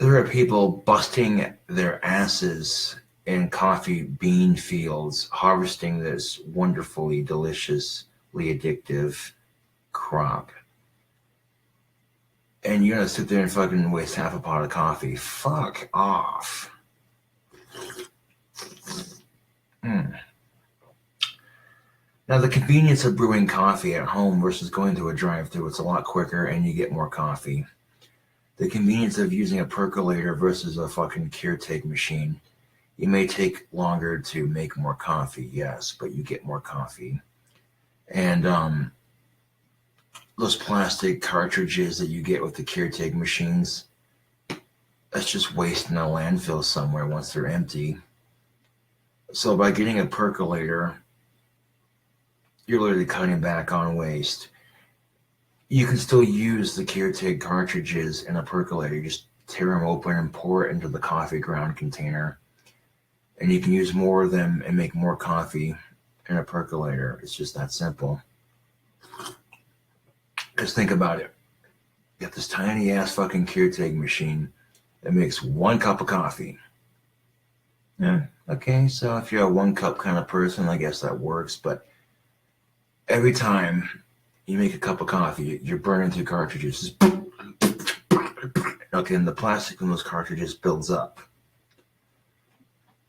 S1: There are people busting their asses in coffee bean fields harvesting this wonderfully, deliciously addictive crop. And you're gonna sit there and fucking waste half a pot of coffee. Fuck off. Now, the convenience of brewing coffee at home versus going to a drive-thru, it's a lot quicker and you get more coffee. The convenience of using a percolator versus a fucking Keurig machine, it may take longer to make more coffee, yes, but you get more coffee. And those plastic cartridges that you get with the Keurig machines, that's just waste in a landfill somewhere once they're empty. So by getting a percolator, you're literally cutting back on waste. You can still use the Keurig cartridges in a percolator. You just tear them open and pour it into the coffee ground container. And you can use more of them and make more coffee in a percolator. It's just that simple. Because think about it. You got this tiny ass fucking Keurig machine that makes 1 cup of coffee. Yeah, okay, so if you're a 1 cup kind of person, I guess that works. But every time you make a cup of coffee, you're burning through cartridges. Okay, and the plastic in those cartridges builds up.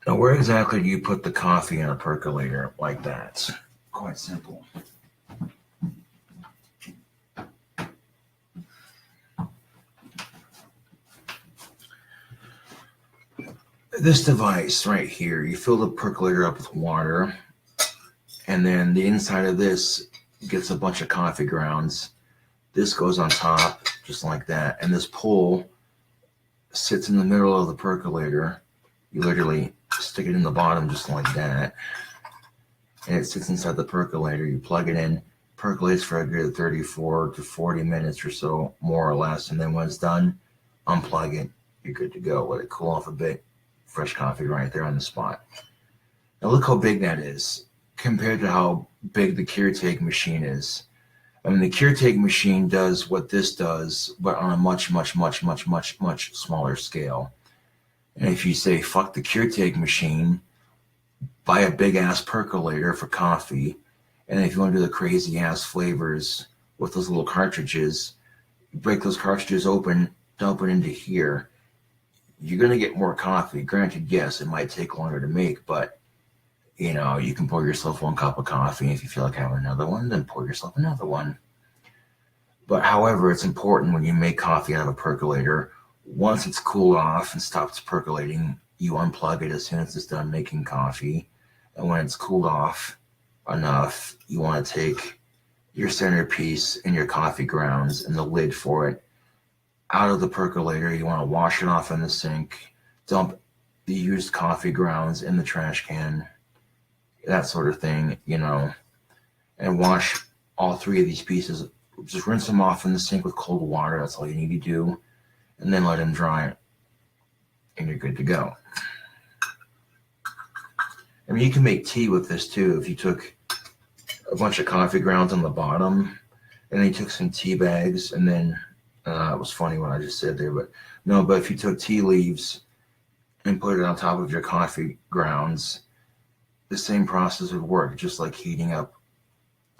S1: Now, where exactly do you put the coffee in a percolator like that? Quite simple. This device right here, you fill the percolator up with water, and then the inside of this gets a bunch of coffee grounds. This goes on top, just like that, and this pole sits in the middle of the percolator. You literally stick it in the bottom just like that, and it sits inside the percolator. You plug it in, percolates for a good 34 to 40 minutes or so, more or less, and then when it's done, unplug it. You're good to go. Let it cool off a bit. Fresh coffee right there on the spot. Now look how big that is compared to how big the Keurig machine is. I mean, the Keurig machine does what this does, but on a much, much, much, much, much, much smaller scale. And if you say, fuck the Keurig machine, buy a big ass percolator for coffee, and if you want to do the crazy ass flavors with those little cartridges, you break those cartridges open, dump it into here, you're going to get more coffee. Granted, yes, it might take longer to make, but you know, you can pour yourself 1 cup of coffee. If you feel like having another one, then pour yourself another one. But however, it's important when you make coffee out of a percolator, once it's cooled off and stops percolating, you unplug it as soon as it's done making coffee. And when it's cooled off enough, you want to take your centerpiece and your coffee grounds and the lid for it out of the percolator. You want to wash it off in the sink, dump the used coffee grounds in the trash can, that sort of thing, you know, and wash all 3 of these pieces. Just rinse them off in the sink with cold water. That's all you need to do. And then let them dry, and you're good to go. I mean, you can make tea with this too. If you took a bunch of coffee grounds on the bottom, and then you took some tea bags, and then it was funny what I just said there, but no, but if you took tea leaves and put it on top of your coffee grounds, the same process would work, just like heating up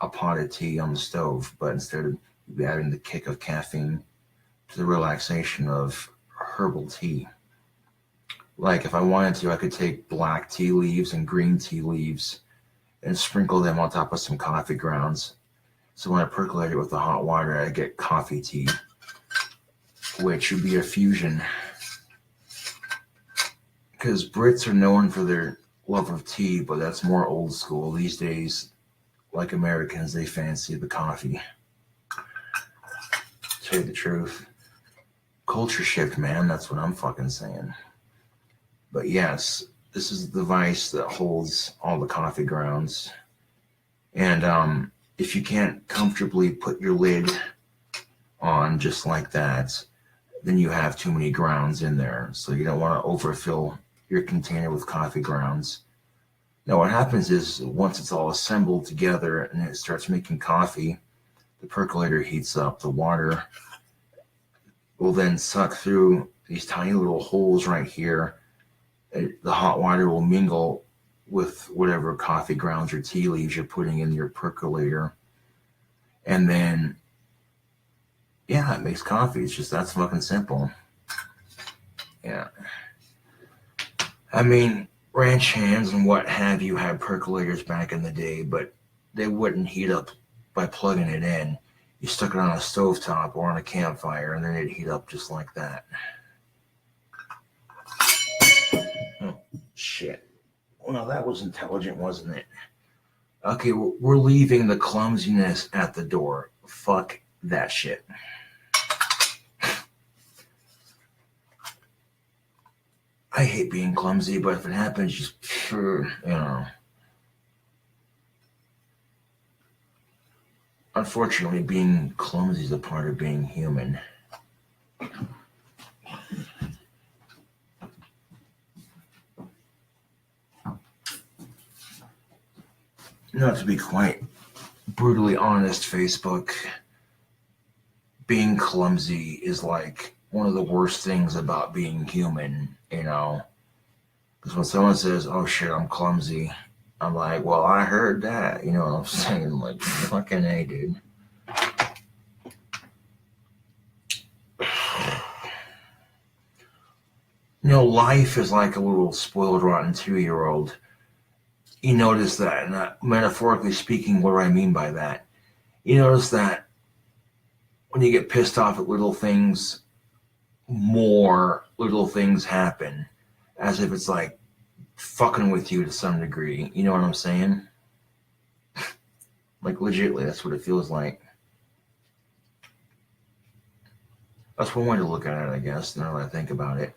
S1: a pot of tea on the stove, but instead of adding the kick of caffeine to the relaxation of herbal tea. Like if I wanted to, I could take black tea leaves and green tea leaves and sprinkle them on top of some coffee grounds. So when I percolate it with the hot water, I get coffee tea, which would be a fusion. Because Brits are known for their love of tea, but that's more old school. These days, like Americans, they fancy the coffee. Tell you the truth. Culture shift, man. That's what I'm fucking saying. But yes, this is the device that holds all the coffee grounds. And if you can't comfortably put your lid on just like that, then you have too many grounds in there. So you don't want to overfill your container with coffee grounds. Now what happens is once it's all assembled together and it starts making coffee, the percolator heats up. The water will then suck through these tiny little holes right here The hot water will mingle with whatever coffee grounds or tea leaves you're putting in your percolator. And then, yeah, it makes coffee. It's just that's fucking simple. Yeah. I mean, ranch hands and what have you had percolators back in the day, but they wouldn't heat up by plugging it in. You stuck it on a stovetop or on a campfire, and then it'd heat up just like that. Oh, shit. Well, that was intelligent, wasn't it? Okay, we're leaving the clumsiness at the door. Fuck that shit. I hate being clumsy, but if it happens, just, Unfortunately, being clumsy is a part of being human. Not to be quite brutally honest, Facebook, being clumsy is like one of the worst things about being human, Because when someone says, oh shit, I'm clumsy, I'm like, well, I heard that. You know what I'm saying? Like, fucking A, dude. Life is like a little spoiled, rotten 2-year-old. You notice that, and metaphorically speaking, what do I mean by that? You notice that when you get pissed off at little things, more little things happen, as if it's like fucking with you to some degree. You know what I'm saying? Like, legitly, that's what it feels like. That's one way to look at it, I guess, now that I think about it.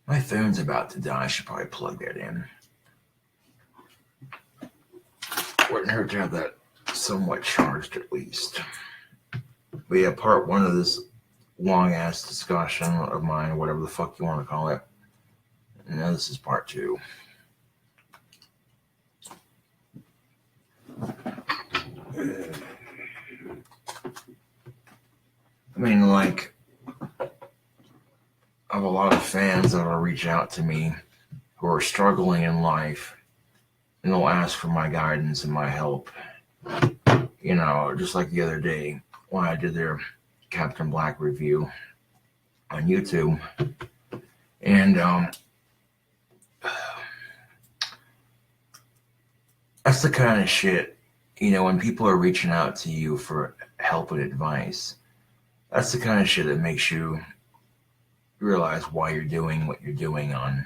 S1: My phone's about to die. I should probably plug that in. Wouldn't hurt to have that somewhat charged at least. But yeah, part one of this long ass discussion of mine, or whatever the fuck you want to call it. And now this is part two. I mean, like, I have a lot of fans that will reach out to me who are struggling in life, and they'll ask for my guidance and my help. Just like the other day when I did their Captain Black review on YouTube. And that's the kind of shit, when people are reaching out to you for help and advice, that's the kind of shit that makes you realize why you're doing what you're doing on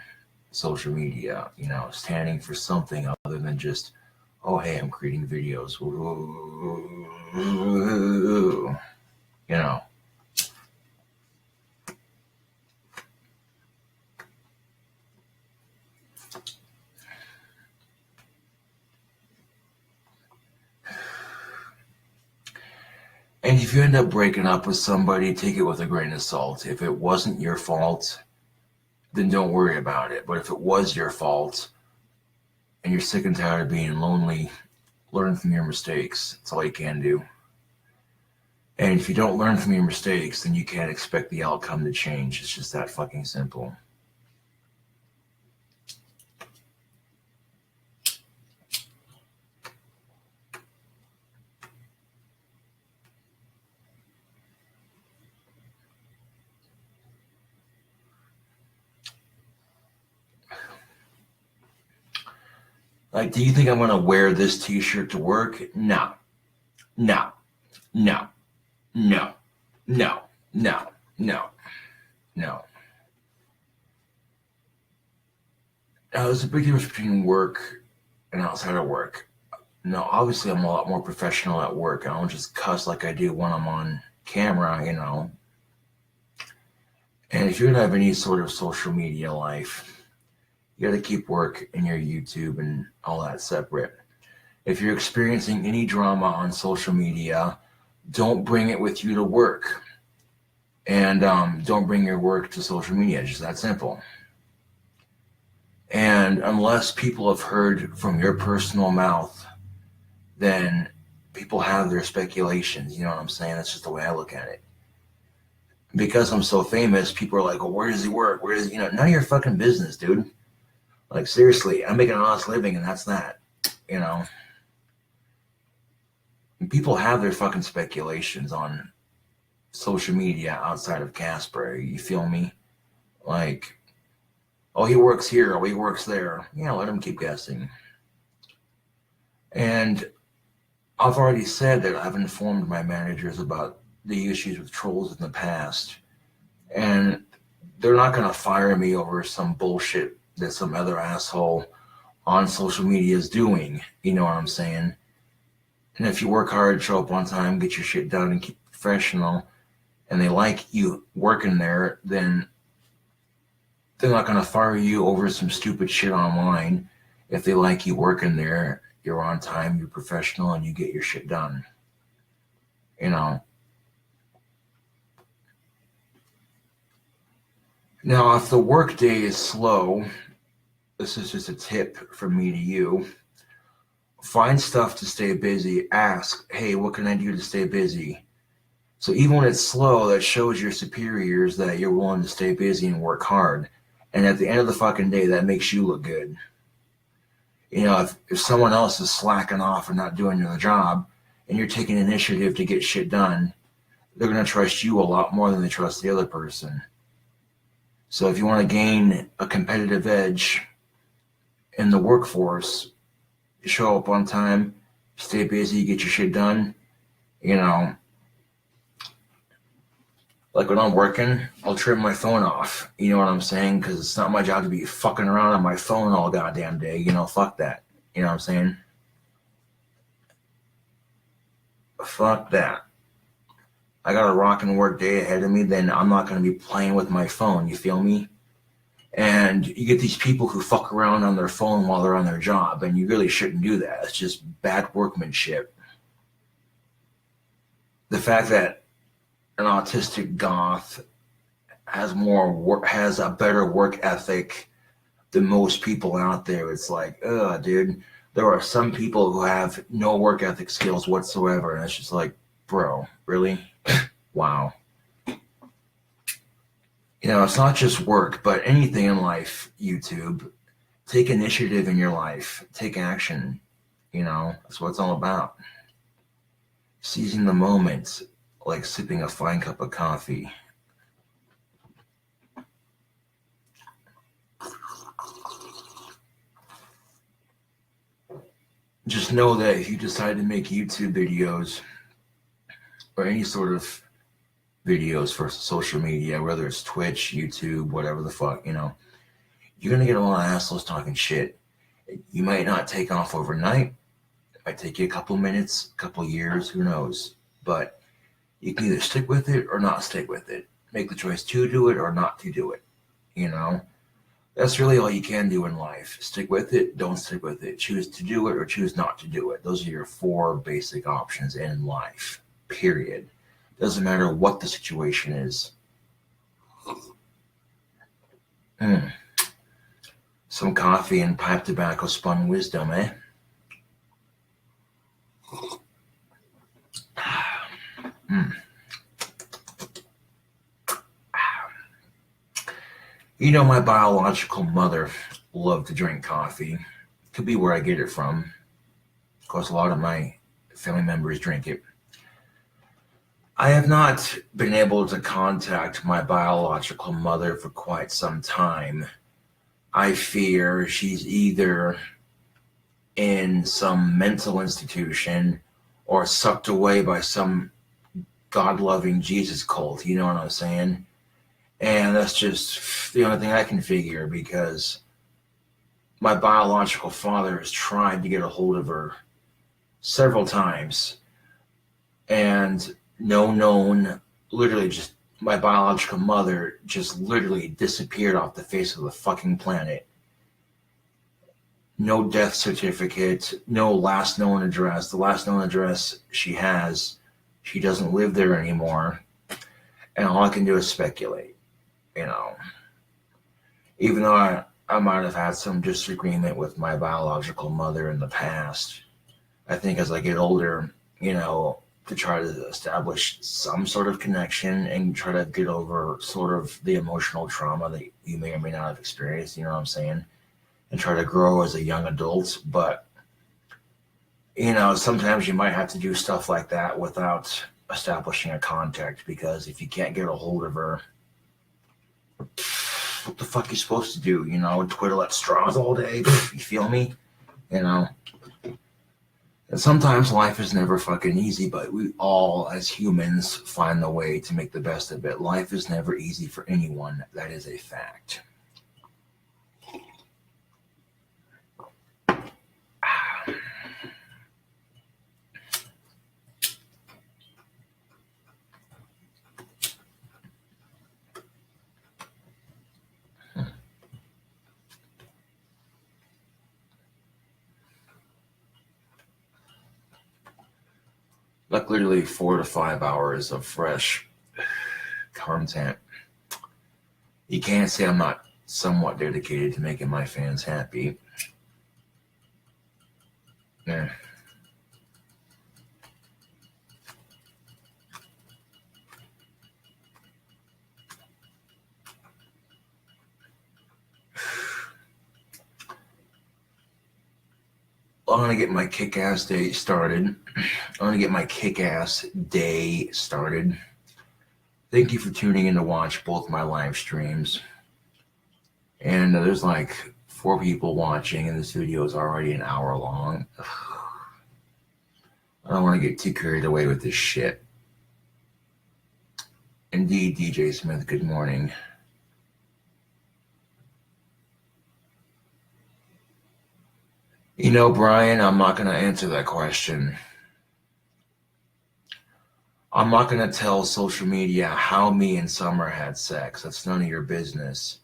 S1: social media, standing for something other than just, oh, hey, I'm creating videos. And if you end up breaking up with somebody, take it with a grain of salt. If it wasn't your fault, then don't worry about it. But if it was your fault and you're sick and tired of being lonely, learn from your mistakes. That's all you can do. And if you don't learn from your mistakes, then you can't expect the outcome to change. It's just that fucking simple. Like, do you think I'm going to wear this t-shirt to work? No. No. No. No. No. No. No. No. Now, there's a big difference between work and outside of work. No, obviously I'm a lot more professional at work. I don't just cuss like I do when I'm on camera, And if you don't have any sort of social media life, you got to keep work and your YouTube and all that separate. If you're experiencing any drama on social media, don't bring it with you to work. And don't bring your work to social media. It's just that simple. And unless people have heard from your personal mouth, then people have their speculations. You know what I'm saying? That's just the way I look at it. Because I'm so famous, people are like, well, where does he work? Where is, none of your fucking business, dude. Like, seriously, I'm making an honest living and that's that, And people have their fucking speculations on social media outside of Casper. You feel me? Like, oh, he works here. Oh, he works there. Yeah, let him keep guessing. And I've already said that I've informed my managers about the issues with trolls in the past. And they're not going to fire me over some bullshit that some other asshole on social media is doing. You know what I'm saying? And if you work hard, show up on time, get your shit done, and keep professional, and they like you working there, then they're not going to fire you over some stupid shit online. If they like you working there, you're on time, you're professional, and you get your shit done. Now, if the work day is slow, this is just a tip from me to you. Find stuff to stay busy. Ask, hey, what can I do to stay busy? So even when it's slow, that shows your superiors that you're willing to stay busy and work hard. And at the end of the fucking day, that makes you look good. If someone else is slacking off and not doing their job, and you're taking initiative to get shit done, they're going to trust you a lot more than they trust the other person. So if you want to gain a competitive edge in the workforce, show up on time, stay busy, get your shit done. Like when I'm working, I'll turn my phone off. You know what I'm saying? Because it's not my job to be fucking around on my phone all goddamn day. Fuck that. You know what I'm saying? Fuck that. I got a rockin' work day ahead of me, then I'm not going to be playing with my phone. You feel me? And you get these people who fuck around on their phone while they're on their job, and you really shouldn't do that. It's just bad workmanship. The fact that an autistic goth has a better work ethic than most people out there, it's like, dude, there are some people who have no work ethic skills whatsoever, and it's just like, bro, really? Wow. It's not just work, but anything in life, YouTube. Take initiative in your life. Take action. That's what it's all about. Seizing the moment, like sipping a fine cup of coffee. Just know that if you decide to make YouTube videos or any sort of videos for social media, whether it's Twitch, YouTube, whatever the fuck, you're going to get a lot of assholes talking shit. You might not take off overnight. It might take you a couple minutes, a couple years, who knows. But you can either stick with it or not stick with it. Make the choice to do it or not to do it. That's really all you can do in life. Stick with it, don't stick with it. Choose to do it or choose not to do it. Those are your 4 basic options in life, period. Doesn't matter what the situation is. Some coffee and pipe tobacco spun wisdom, eh? My biological mother loved to drink coffee. Could be where I get it from. Of course, a lot of my family members drink it. I have not been able to contact my biological mother for quite some time. I fear she's either in some mental institution or sucked away by some God-loving Jesus cult, you know what I'm saying? And that's just the only thing I can figure, because my biological father has tried to get a hold of her several times and no known, literally just my biological mother just literally disappeared off the face of the fucking planet. No death certificate, no last known address. The last known address she has, she doesn't live there anymore. And all I can do is speculate, you know. Even though I might have had some disagreement with my biological mother in the past, I think as I get older, you know, to try to establish some sort of connection and try to get over sort of the emotional trauma that you may or may not have experienced, you know what I'm saying? And try to grow as a young adult. But, you know, sometimes you might have to do stuff like that without establishing a contact, because if you can't get a hold of her, what the fuck are you supposed to do? You know, twiddle at straws all day? You feel me? You know? And sometimes life is never fucking easy, but we all, as humans, find the way to make the best of it. Life is never easy for anyone. That is a fact. Like literally 4 to 5 hours of fresh content. You can't say I'm not somewhat dedicated to making my fans happy. Yeah. I'm gonna get my kick-ass day started. Thank you for tuning in to watch both my live streams. And there's like 4 people watching, and this video is already an hour long. I don't want to get too carried away with this shit. Indeed, DJ Smith, good morning. You know, Brian, I'm not going to answer that question. I'm not going to tell social media how me and Summer had sex. That's none of your business.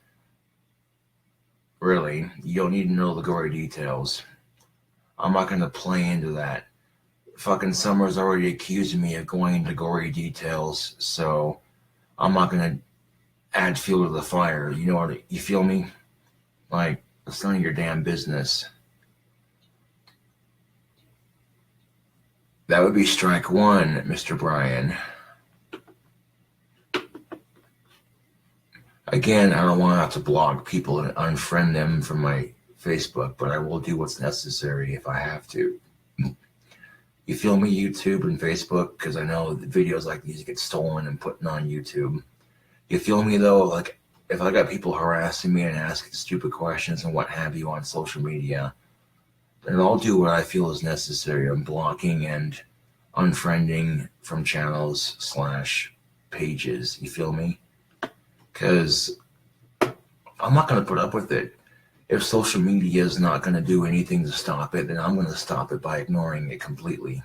S1: Really, you don't need to know the gory details. I'm not going to play into that. Fucking Summer's already accusing me of going into gory details, so I'm not going to add fuel to the fire. You know what? You feel me? Like, it's none of your damn business. That would be strike 1, Mr. Brian. Again, I don't want to have to block people and unfriend them from my Facebook, but I will do what's necessary if I have to. You feel me, YouTube and Facebook? Because I know the videos like these get stolen and put on YouTube. You feel me, though? Like, if I got people harassing me and asking stupid questions and what have you on social media, then I'll do what I feel is necessary. I'm blocking and unfriending from channels / pages. You feel me? Because I'm not going to put up with it. If social media is not going to do anything to stop it, then I'm going to stop it by ignoring it completely.